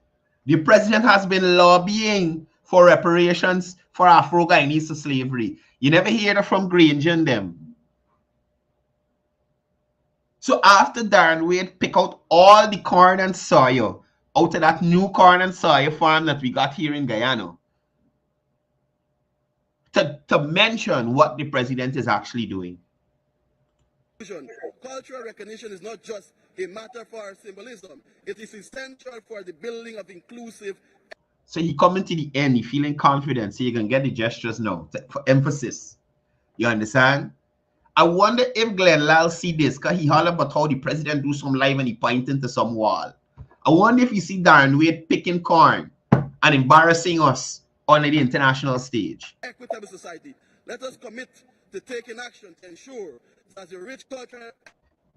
The president has been lobbying for reparations for Afro-Guyanese to slavery. You never hear that from Granger and them. So after Darren Wade pick out all the corn and soya out of that new corn and soya farm that we got here in Guyana, to mention what the president is actually doing. Cultural recognition is not just a matter for symbolism. It is essential for the building of inclusive. So he coming to the end, he feeling confident, so you can get the gestures now for emphasis. You understand? I wonder if Glenn Lal see this, because he holler about how the president do some live and he pointing to some wall. I wonder if you see Darren Wade picking corn and embarrassing us on the international stage. Equitable society. Let us commit to taking action to ensure that the rich culture.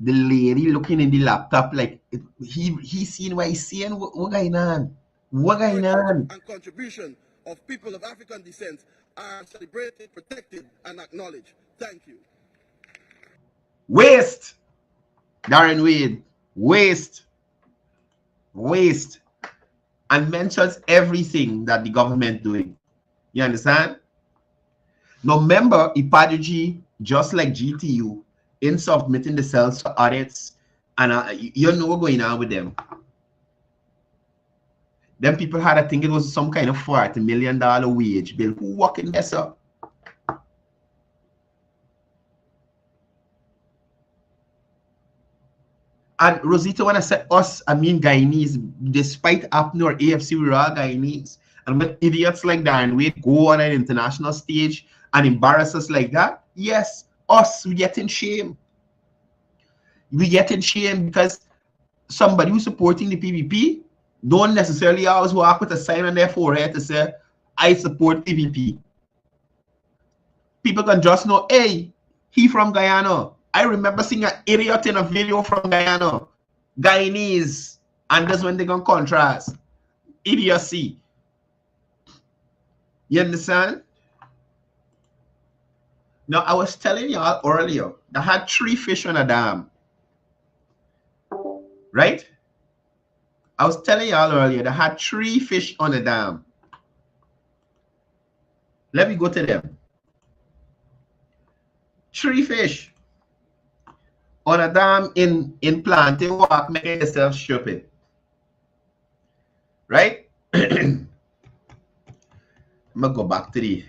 The lady looking in the laptop like he seen what he's seeing. What going on? What going on? And contribution of people of African descent are celebrated, protected, and acknowledged. Thank you. Waste. Darren Wade. Waste. And mentions everything that the government doing. You understand? Now remember, 𝒐𝒊𝒔, just like GTU, in submitting the cells for audits, and you know what's going on with them. Then people had to think it was some kind of $40 million wage bill. Who walking this up? And Rosita, when I said us, I mean Guyanese. Despite APNU or AFC, we're all Guyanese. And when idiots like Darren Wade go on an international stage and embarrass us like that, yes, us, we get in shame. We get in shame because somebody who's supporting the PPP don't necessarily always walk with a sign on their forehead to say, I support PPP. People can just know, hey, he from Guyana. I remember seeing an idiot in a video from Guyana. Guyanese. And that's when they're going to contrast. Idiocy. You understand? Now, I was telling y'all earlier, I had 3 fish on a dam. Right? I was telling y'all earlier, that I had 3 fish on a dam. Let me go to them. 3 fish on a dam in Planting Walk, making yourself stupid. Right? I'm going to go back to the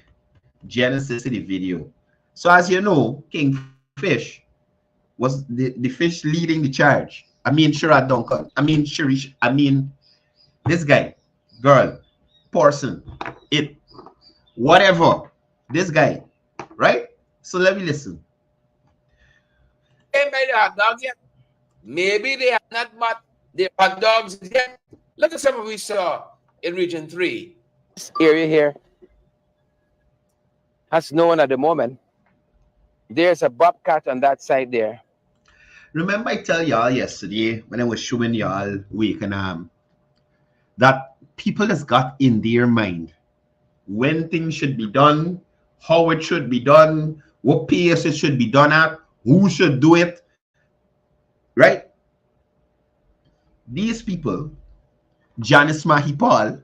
genesis of the video. So as you know, Kingfish was the fish leading the charge. I mean, Sherrod Duncan. I mean, Shirish. I mean, this guy, girl, person, it, whatever. This guy, right? So let me listen. Came by the hot dogs yet? Maybe they have not bought the hot dogs yet. Look at some of we saw in Region 3. This area here has no one at the moment. There's a bobcat on that side there. Remember I tell y'all yesterday when I was showing y'all Wakenham that people has got in their mind when things should be done, how it should be done, what pace it should be done at, who should do it, right? These people, Janice Mahipal,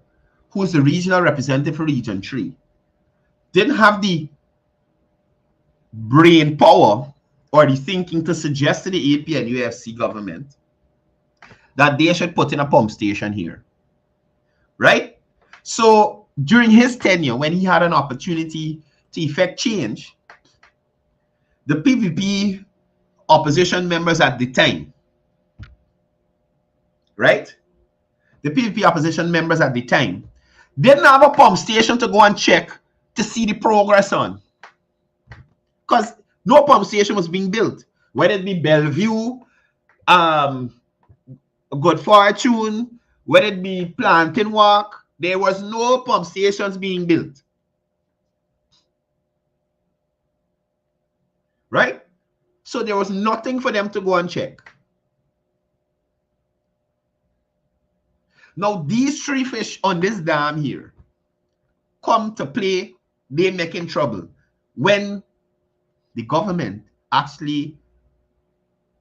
who is the regional representative for Region 3, didn't have the brain power or the thinking to suggest to the AP and UFC government that they should put in a pump station here, right? So during his tenure, when he had an opportunity to effect change, the PVP opposition members at the time, right? The PVP opposition members at the time didn't have a pump station to go and check to see the progress on. Because no pump station was being built. Whether it be Bellevue, Good Fortune, whether it be Planting Walk, there was no pump stations being built. Right? So there was nothing for them to go and check. Now, these three fish on this dam here come to play, they making trouble when the government actually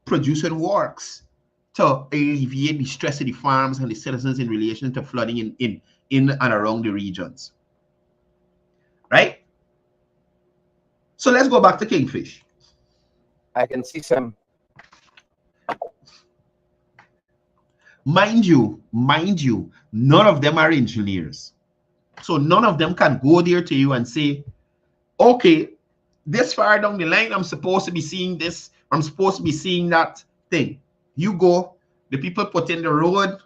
producing works to alleviate the stress of the farms and the citizens in relation to flooding in and around the regions. Right? So let's go back to Kingfish. I can see some. Mind you, none of them are engineers. So none of them can go there to you and say, okay, this far down the line, I'm supposed to be seeing this, I'm supposed to be seeing that thing. You go, the people put in the road,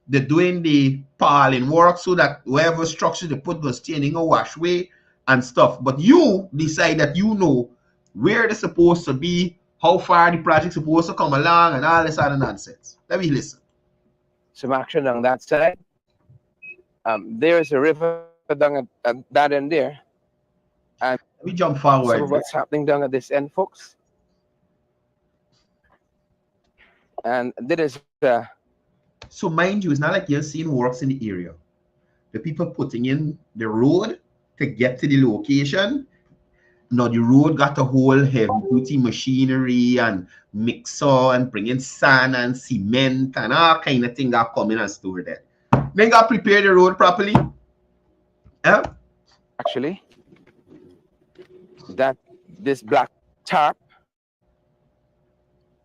they're doing the piling work so that wherever structure they put was staying a washway and stuff. But you decide that you know where they're supposed to be, how far the project's supposed to come along, and all this other nonsense. Let me listen. Some action on that side. There's a river down at that end there. And let me jump forward. So what's happening down at this end, folks? And there is so mind you, it's not like you're seeing works in the area. The people putting in the road to get to the location. Now the road got a whole heavy-duty machinery and mixer and bringing sand and cement and all kind of thing that come in and store there. They got prepare the road properly. Actually, that this black tarp,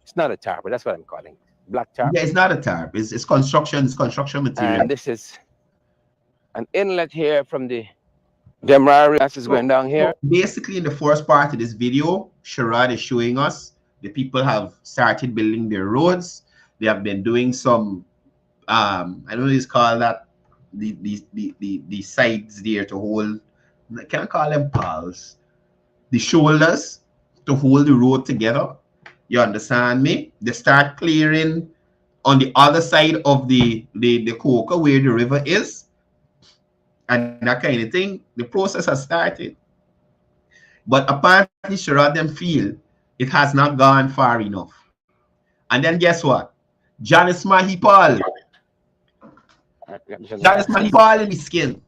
it's not a tarp, but that's what I'm calling black tarp. Yeah, it's not a tarp. It's construction material. And this is an inlet here from the Demrari is going down here. So basically, in the first part of this video, Sherrod is showing us the people have started building their roads. They have been doing some, I don't know what it's called that, the sides there to hold, I can't call them pals, the shoulders to hold the road together. You understand me? They start clearing on the other side of the coca where the river is. And that kind of thing, the process has started. But apparently, Sherrod them feel it has not gone far enough. And then guess what? Janice Mahipal. Janice Mahipal in the skin.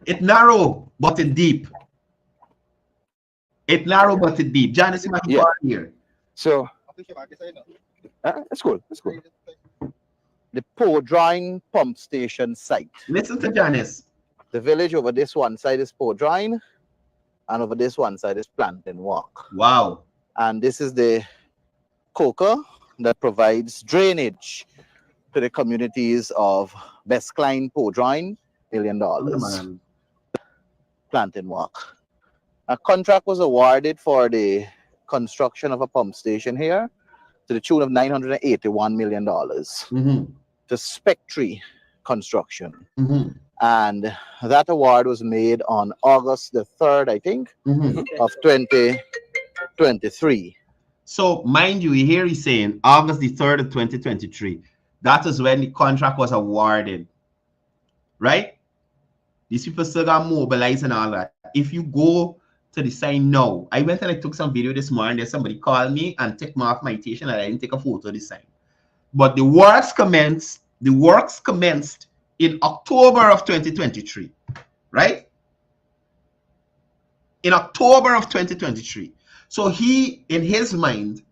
It narrow, but it deep. It narrow, but it deep. Janice Mahipal here. So, that's cool. That's cool. The Port-Dryne pump station site. Listen to Janice. The village over this one side is Port-Dryne, and over this one side is Planting Walk. Wow. And this is the coca that provides drainage to the communities of Beskline, Port-Dryne, $1 million. planting work. A contract was awarded for the construction of a pump station here to the tune of $981 million to ''𝒐𝒊𝒔𝒄𝒍𝒂𝒊𝒎 construction. And that award was made on August the 3rd, I think, of 2023. So, mind you, here he's saying August the 3rd of 2023. That is when the contract was awarded, right? These people still got mobilized and all that. If you go to the sign now, I went and I took some video this morning. There's somebody called me and took me off my station and I didn't take a photo of the sign. But the works commenced in October of 2023, right? In October of 2023. So he, in his mind,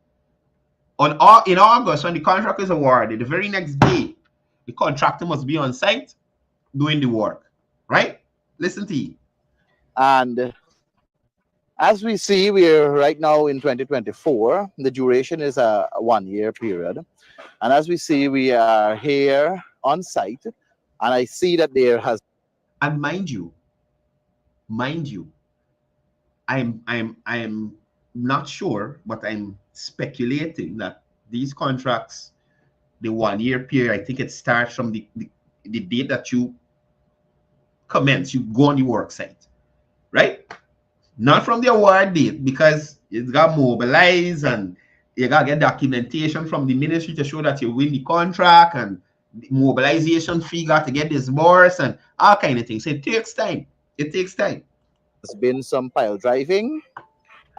in August, when the contract is awarded, the very next day, the contractor must be on site doing the work, right? Listen to you. And as we see, we're right now in 2024. The duration is a 1-year period. And as we see, we are here on site. And I see that there has... And mind you, I'm not sure, but I'm speculating that these contracts, the 1-year period, I think it starts from the date that you commence, you go on the work site, right? Not from the award date, because it's got mobilized and you got to get documentation from the ministry to show that you win the contract, and the mobilization fee got to get disbursed and all kind of things. So it takes time. It takes time. There's been some pile driving.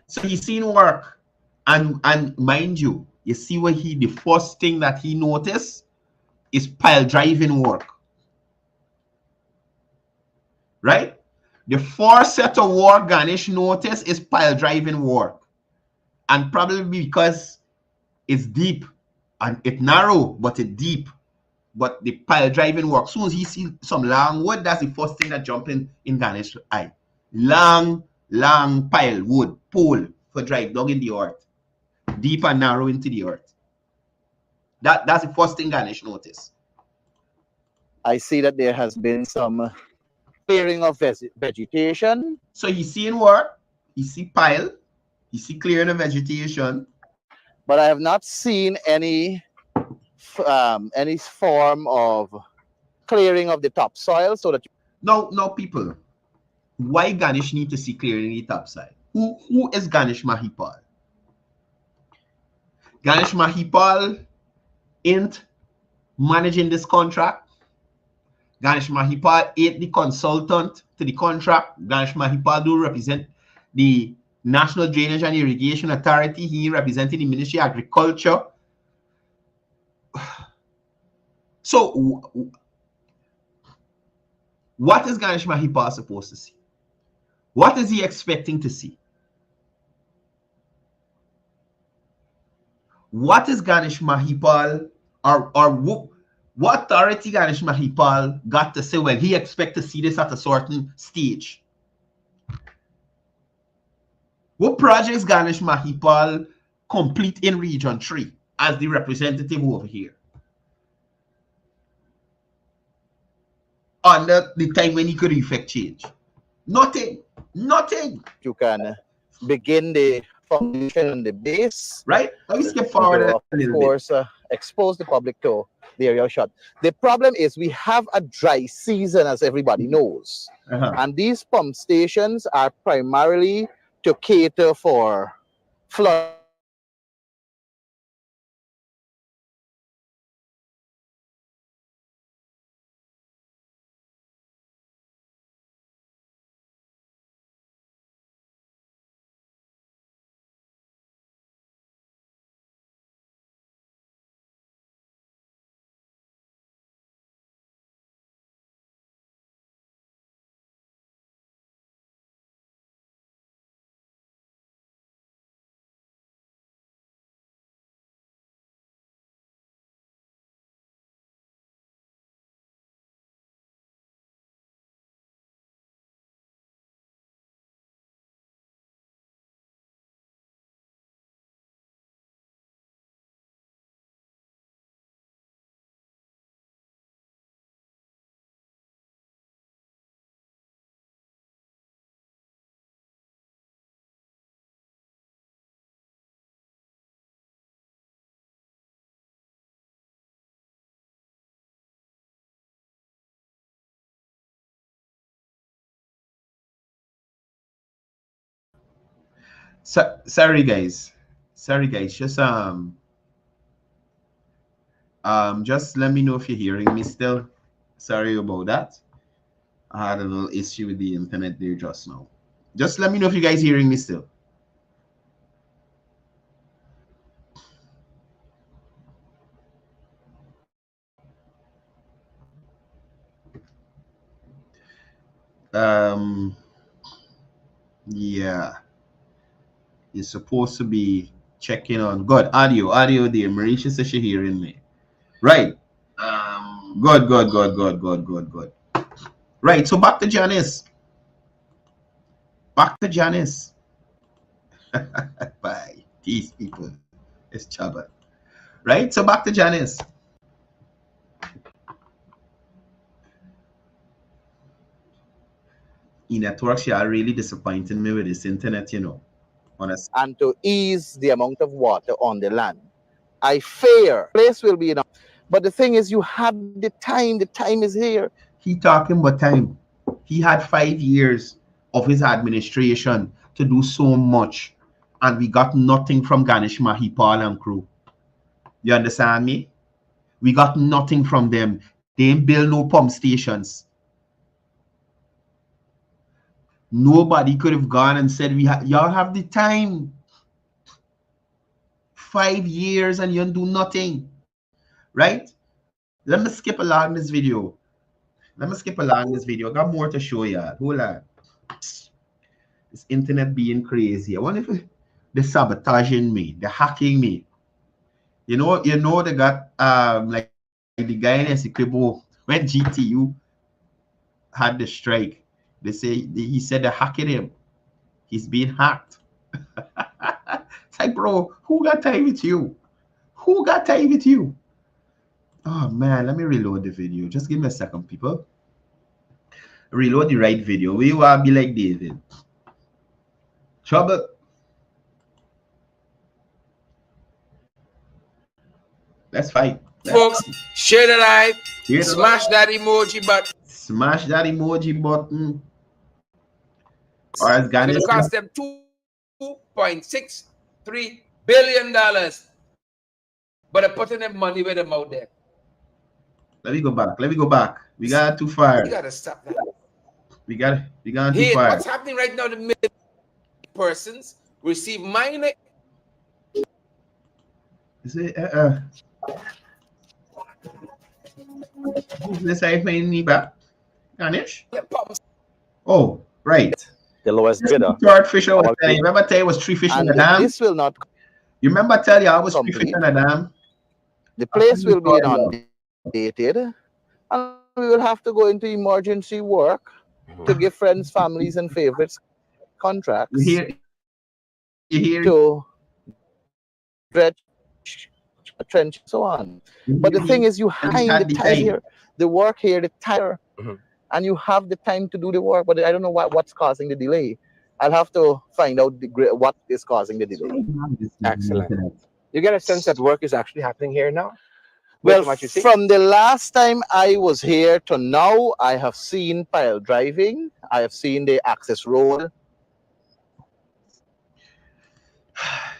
So he's seen work, and mind you, you see what the first thing that he noticed is pile driving work, right? The first set of work Ganesh noticed is pile driving work, and probably because it's deep and it's narrow, but it's deep. But the pile driving work, soon as he see some long wood, that's the first thing that jump in Ganesh's eye. Long pile wood, pole for drive down in the earth, deep and narrow into the earth. That's the first thing Ganesh noticed. I see that there has been some clearing of vegetation. So he's seeing work, he see pile, he see clearing of vegetation. But I have not seen any form of clearing of the topsoil, so that... No, people. Why Ganesh need to see clearing the topsoil? Who is Ganesh Mahipal? Ganesh Mahipal ain't managing this contract. Ganesh Mahipal ain't the consultant to the contract. Ganesh Mahipal do represent the National Drainage and Irrigation Authority. He represented the Ministry of Agriculture. So what is Ganesh Mahipal supposed to see? What is he expecting to see? What is Ganesh Mahipal, or what authority Ganesh Mahipal got to say, well, he expects to see this at a certain stage? What projects Ganesh Mahipal complete in Region 3 as the representative over here? Under the time when he could effect change? Nothing. You can begin the foundation and the base. Right? Let me skip forward a little bit. Of course, expose the public to the area shot. The problem is we have a dry season, as everybody knows. And these pump stations are primarily to cater for flood Sorry guys. Just let me know if you're hearing me still. Sorry about that. I had a little issue with the internet there just now. Just let me know if you guys hearing me still. Yeah. You're supposed to be checking on. Good. Audio there. Marisha says she's hearing me. Right. Good. Right. So back to Janice. Bye. These people. It's Chaba. Right. So back to Janice. Networks, you are really disappointing me with this internet, you know. Honestly. And to ease the amount of water on the land. I fear place will be enough. But the thing is, you have the time. The time is here. He talking about time. He had 5 years of his administration to do so much, and we got nothing from Ganesh Mahipal and crew. You understand me? We got nothing from them. They ain't build no pump stations. Nobody could have gone and said, y'all have the time. 5 years and you don't do nothing. Right? Let me skip along this video. I got more to show you. Hold on. This internet being crazy. I wonder if they're sabotaging me. They're hacking me. You know they got like the guy in 𝒂𝒊𝒔𝒄𝒍𝒂𝒊𝒎 when GTU had the strike. He said they're hacking him. He's being hacked. It's like, bro, who got time with you? Oh man, let me reload the video. Just give me a second, people. Reload the right video. We will be like David. Trouble. Let's fight. Folks, share the like, smash that emoji button. Or as Ghana It cost them $2.63 billion. But they're putting their money where them out there. Let me go back. We got too far. You gotta stop that. We got too far. What's happening right now? The persons receive minor. Is it this I find me back? Ganesh? Oh, right. The lowest bidder. Third fish I was telling you. Remember I tell you it was 3 fish in the dam? This will not. You remember I tell you I was 3 fish in the dam? The place will be inundated, and we will have to go into emergency work to give friends, families, and favorites contracts. You hear to trench, so on. But the thing is, you hang the time here, the work here, the time, and you have the time to do the work. But I don't know what's causing the delay. I'll have to find out what is causing the delay. Excellent. You get a sense that work is actually happening here now? Well, from the last time I was here to now, I have seen pile driving. I have seen the access road.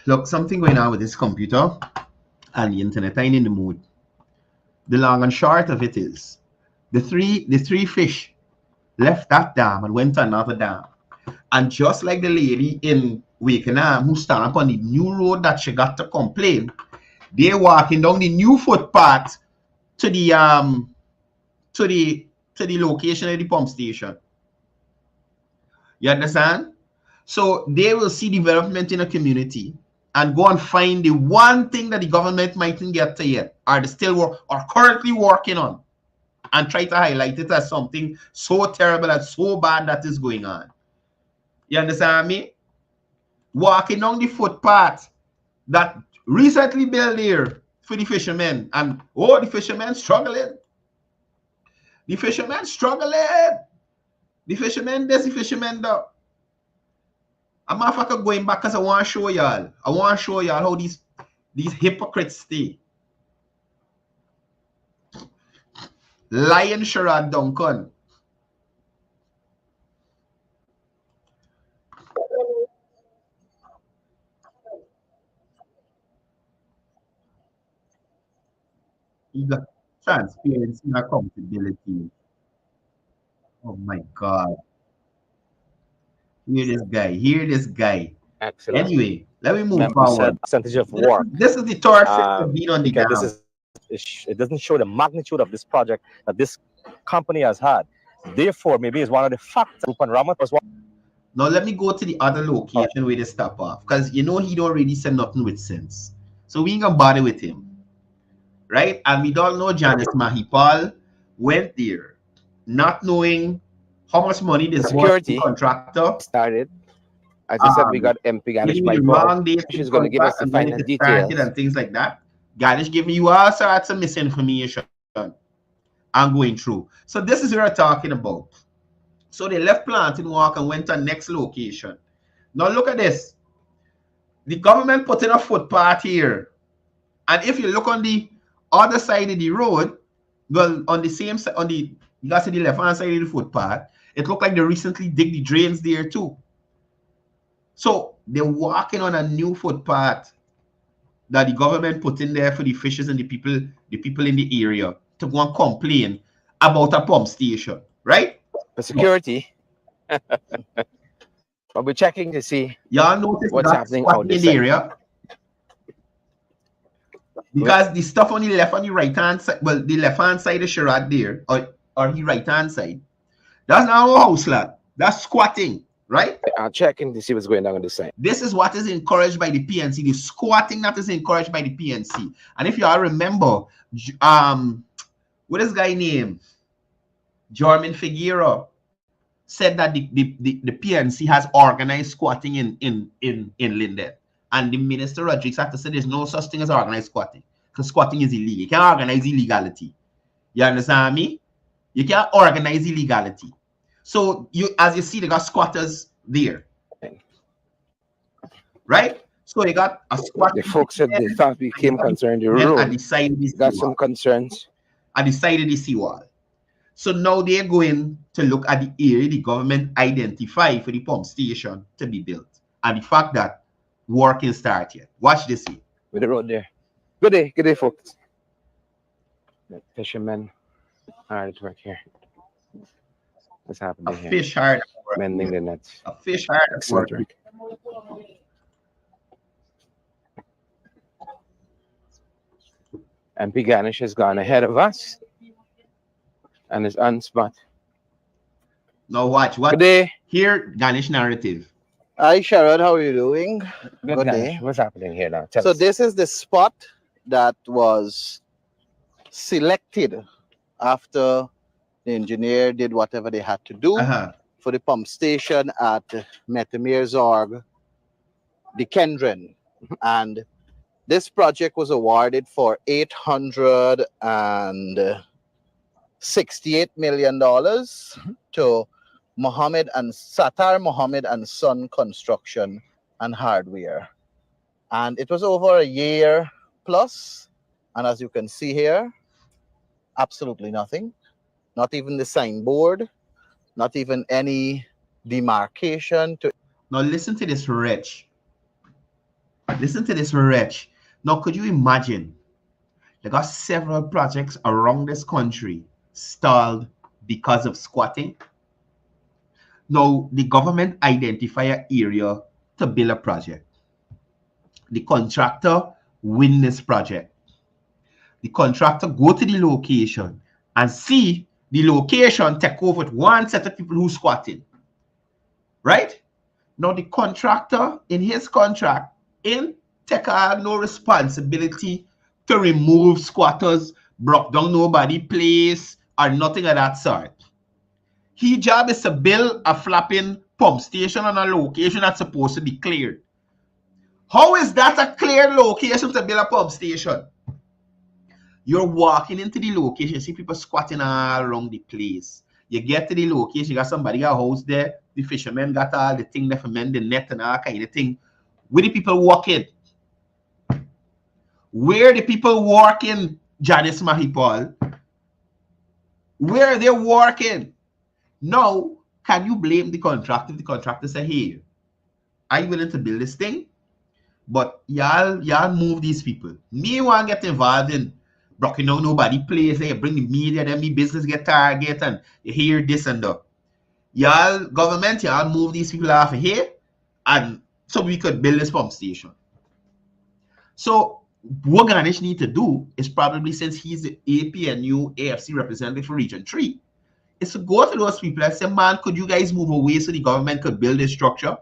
Look, something going on with this computer and the internet. I ain't in the mood. The long and short of it is, the three fish left that dam and went to another dam. And just like the lady in Wakenham who stand up on the new road that she got to complain, they're walking down the new footpath to the location of the pump station. You understand? So they will see development in a community and go and find the one thing that the government mightn't get to yet, or they still are currently working on, and try to highlight it as something so terrible and so bad that is going on. You understand me? Walking down the footpath that recently built here for the fishermen, and the fishermen struggling. The fishermen there's the fishermen though. I'm motherfucker going back because I want to show y'all. How these hypocrites stay. Lion Sherrod Duncan. You got transparency and accountability. Oh my God. Hear this guy. Hear this guy. Excellent. Anyway, let me move Remember, we said forward. percentage of work. This is the third sector being on the Because down. it doesn't show the magnitude of this project that this company has had. Therefore, maybe it's one of the factors. Rupan Ramat was one. Now let me go to the other location where they stop off, because you know he don't really say nothing with sense. So we ain't gonna bother with him, right? And we don't know Janice Mahipal went there, not knowing how much money this security contractor started. As I said, we got MP Ganesh Mahipal. She's going to give us the final details and things like that. Ganesh giving you all sorts of misinformation I'm going through. So this is what we're talking about. So they left Planting Walk and went to the next location. Now look at this. The government put in a footpath here. And if you look on the other side of the road, well, on the same side, you got to the left-hand side of the footpath, it looked like they recently dig the drains there too. So they're walking on a new footpath that the government put in there for the fishers and the people in the area to go and complain about a pump station, right? The security. But we're checking to see y'all notice what's happening out in the area. Because the stuff on the left and the right hand side, well, the left hand side is Sherrod there, or the right hand side. That's not no house lot. That's squatting, right? I'm checking to see what's going on this side. This is what is encouraged by the PNC. The squatting that is encouraged by the PNC. And if you all remember, what is this guy named? Jorman Figueroa said that the PNC has organized squatting in Linden. And the Minister Rodriguez had to say there's no such thing as organized squatting, because squatting is illegal. You can't organize illegality. You understand me? You can't organize illegality. So as you see, they got squatters there, right? So you got a squatter. The folks said they thought became concerned. The road at the side of the got some concerns at the side of the seawall. So now they're going to look at the area the government identified for the pump station to be built, and the fact that work can start yet. Watch this here. With the road there. Good day, folks. The fishermen hard at work here. What's happening here? Fish hard at work. Mending the nets. A fish hard at work. MP Ganesh has gone ahead of us and is on spot. Now watch. What? Good day. Here, Ganesh narrative. Hi, Sherrod. How are you doing? Good day. What's happening here now? So this is the spot that was selected after the engineer did whatever they had to do for the pump station at 𝒏𝒐𝒕𝒆, the Kendron. And this project was awarded for $868 million to Sattar Mohammed and Son Construction and Hardware. And it was over a year plus. And as you can see here, absolutely nothing. Not even the signboard, not even any demarcation to. Now listen to this wretch. Listen to this wretch. Now could you imagine? They got several projects around this country stalled because of squatting. Now the government identify an area to build a project. The contractor win this project. The contractor go to the location and see the location take over with one set of people who squatting. Right? Now the contractor in his contract take no responsibility to remove squatters, broke down nobody place, or nothing of that sort. His job is to build a flapping pump station on a location that's supposed to be cleared. How is that a cleared location to build a pump station? You're walking into the location, you see people squatting all around the place. You get to the location, you got somebody got a house there, the fishermen got all the thing there for men, the net and all kind of thing. Where the people walking? Where the people working, Janice Mahipal? Where are they working? Now, can you blame the contractor if the contractor say, hey, are you willing to build this thing? But y'all move these people. Me want to get involved in Broken down nobody plays. You bring the media, then the business get target, and you hear this and that. Y'all government, y'all move these people off of here, and so we could build this pump station. So what Ganesh need to do is probably, since he's the APNU AFC representative for Region 3, is to go to those people and say, man, could you guys move away so the government could build this structure?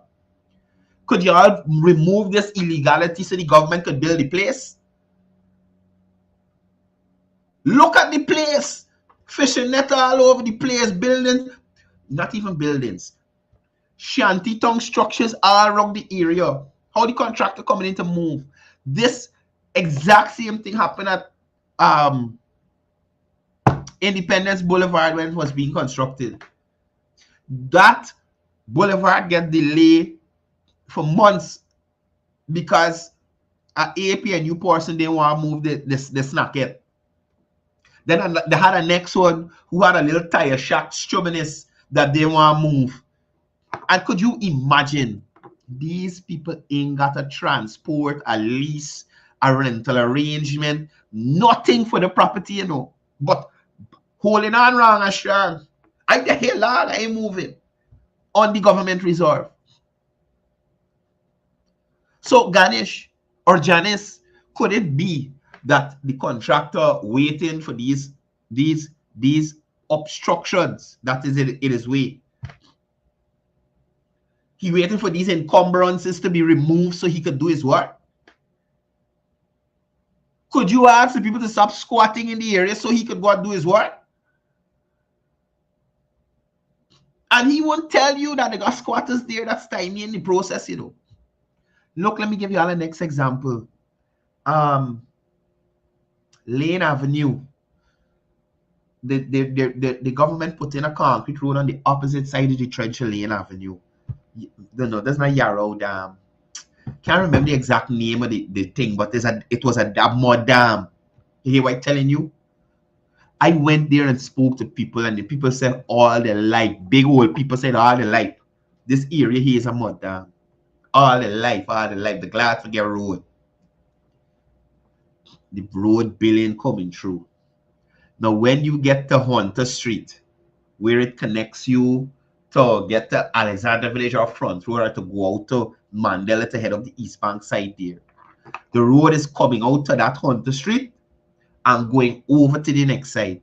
Could y'all remove this illegality so the government could build the place? Look at the place. Fishing net all over the place. Buildings, not even buildings. Shanty tongue structures all around the area. How the contractor coming in to move? This exact same thing happened at Independence Boulevard when it was being constructed. That boulevard get delayed for months because an APNU person didn't want to move the snack yet. Then they had a next one who had a little tire shack stubbornness that they want to move. And could you imagine, these people ain't got a transport, a lease, a rental arrangement, nothing for the property, you know, but holding on wrong and strong. I the hell on, I ain't moving on the government reserve. So Ganesh or Janice, could it be that the contractor waiting for these obstructions that is in his way? He waiting for these encumbrances to be removed so he could do his work? Could you ask the people to stop squatting in the area so he could go and do his work? And he won't tell you that they got squatters there that's tiny in the process, you know. Look, let me give you all the next example. Lane Avenue. The government put in a concrete road on the opposite side of the trench of Lane Avenue. No, that's not Yarrow Dam. Can't remember the exact name of the thing, but it was a mud dam. You hear what I'm telling you? I went there and spoke to people, and the people said all their life, big old people said all their life, this area here is a mud dam. All their life, the Gladforget Road. The road billing coming through. Now, when you get to Hunter Street, where it connects you to get to Alexander Village or Front Road, or to go out to Mandela to head up the East Bank side there, the road is coming out to that Hunter Street and going over to the next side.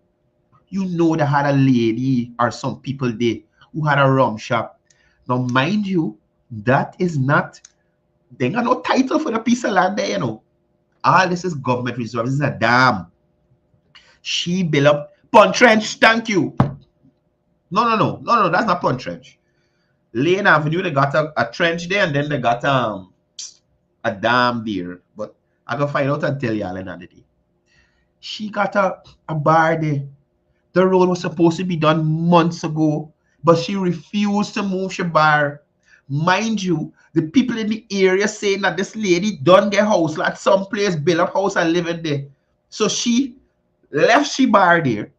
You know, they had a lady or some people there who had a rum shop. Now, mind you, that is not, they got no title for the piece of land there, you know. All this is government reserve. This is a dam. She built up Pond Trench. Thank you. No, that's not Pond Trench. Lane Avenue, they got a trench there, and then they got a dam there. But I can find out and tell y'all another day. She got a bar there. The road was supposed to be done months ago, but she refused to move her bar. Mind you, the people in the area saying that this lady done their house, like someplace built a house and living there. So she left she bar there.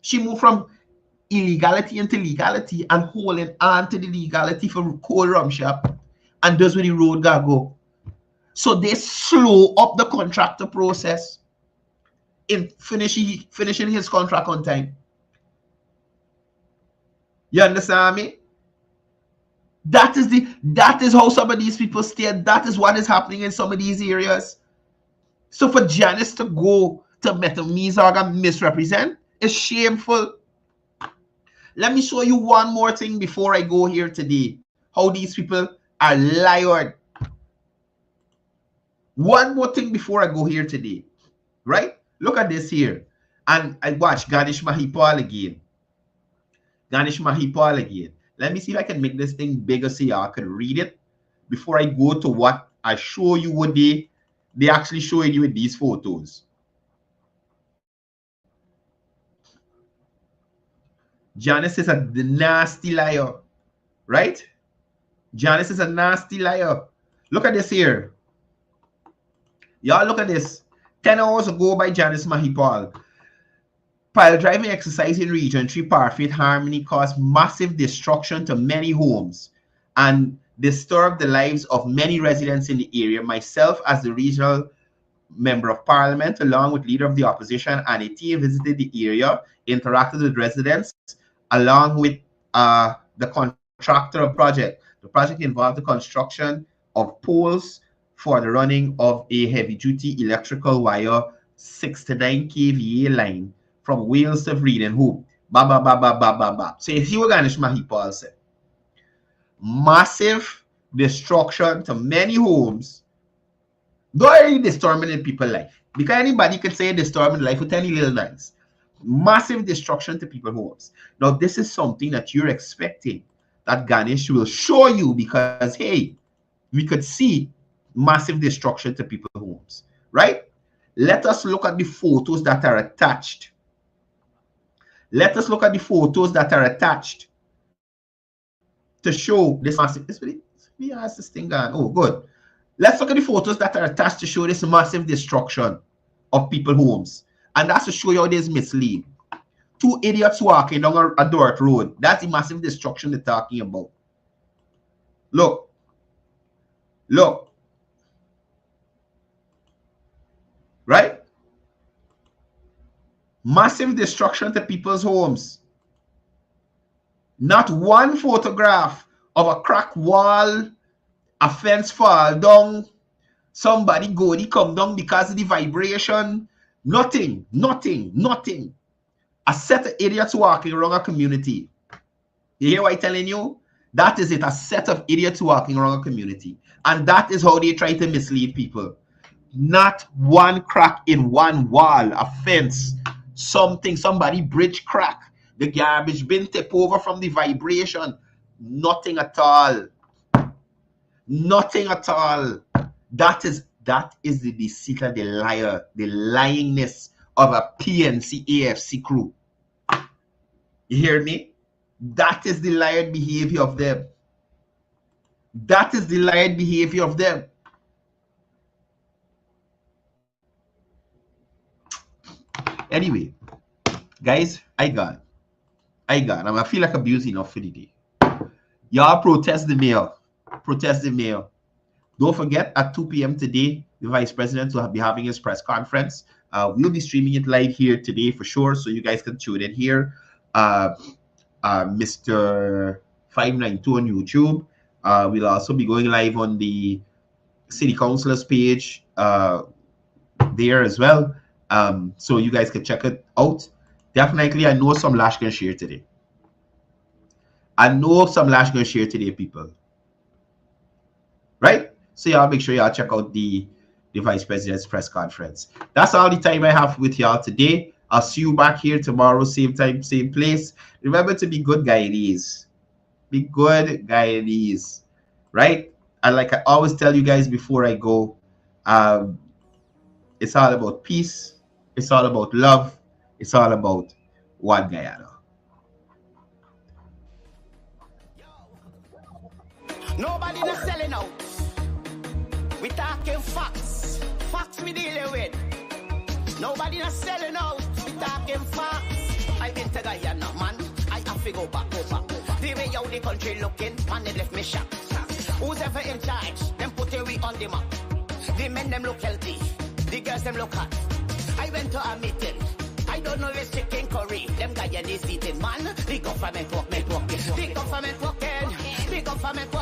She moved from illegality into legality and holding on to the legality for cold rum shop. And that's where the road gotta go. So they slow up the contractor process in finishing his contract on time. You understand me? That is how some of these people stay. That is what is happening in some of these areas. So for Janice to go to Metamesorg and misrepresent is shameful. Let me show you one more thing before I go here today. How these people are liars. One more thing before I go here today. Right? Look at this here. And I watch Ganesh Mahipal again. Ganesh Mahipal again. Let me see if I can make this thing bigger so y'all can read it before I go to what I show you what they actually showing you with these photos. Janice is a nasty liar, right? Janice is a nasty liar. Look at this here. Y'all look at this. 10 hours ago by Janice Mahipal. Pile driving exercise in Region 3 Parfait Harmony caused massive destruction to many homes and disturbed the lives of many residents in the area. Myself, as the regional member of parliament, along with leader of the opposition and a team, visited the area, interacted with residents, along with the contractor of project. The project involved the construction of poles for the running of a heavy-duty electrical wire 69 kVA line from Wales to Vreeden Hoop. So you see what Ganishmahi Paul said. Massive destruction to many homes. Don't really disturbing people's life. Because anybody could say disturbing life with any little nice. Massive destruction to people's homes. Now, this is something that you're expecting that Ganesh will show you because, hey, we could see massive destruction to people's homes, right? Let us look at the photos that are attached. Let us look at the photos that are attached to show this massive. We asked this thing gone. Oh, good. Let's look at the photos that are attached to show this massive destruction of people's homes. And that's to show you how this mislead. Two idiots walking down a dirt road. That's the massive destruction they're talking about. Look. Look. Right? Massive destruction to people's homes. Not one photograph of a cracked wall, a fence fall down, somebody come down because of the vibration. Nothing, nothing, nothing. A set of idiots walking around a community. You hear what I'm telling you? That is it, a set of idiots walking around a community. And that is how they try to mislead people. Not one crack in one wall, a fence, something, somebody bridge crack, the garbage bin tip over from the vibration. Nothing at all. Nothing at all. That is the deceit and the liar, the lyingness of a PNC AFC crew. You hear me? That is the liar behavior of them. That is the liar behavior of them. Anyway, guys, I feel like abusing enough for the day. Y'all protest the mayor. Protest the mayor. Don't forget, at 2 p.m. today, the Vice President will be having his press conference. We'll be streaming it live here today for sure, so you guys can tune in here. Mr. 592 on YouTube. We'll also be going live on the City Councilor's page there as well. So you guys can check it out. Definitely, I know some Lash can share today. I know some Lash can share today, people. Right? So y'all make sure y'all check out the Vice President's press conference. That's all the time I have with y'all today. I'll see you back here tomorrow, same time, same place. Remember to be good guys. Be good guys. Right? And like I always tell you guys before I go, it's all about peace. It's all about love. It's all about one Guyana. Nobody not selling out. We talking facts. Facts we dealing with. Nobody not selling out. We talking facts. I been to Guyana, man. I have to go back. The way out the country looking, man, they left me shocked. Who's ever in charge? Them put we on the map. The men them look healthy. The girls them look hot. I went to a meeting. I don't know if chicken curry. Them Guyanese eating, man. The government work. The government working. The government working.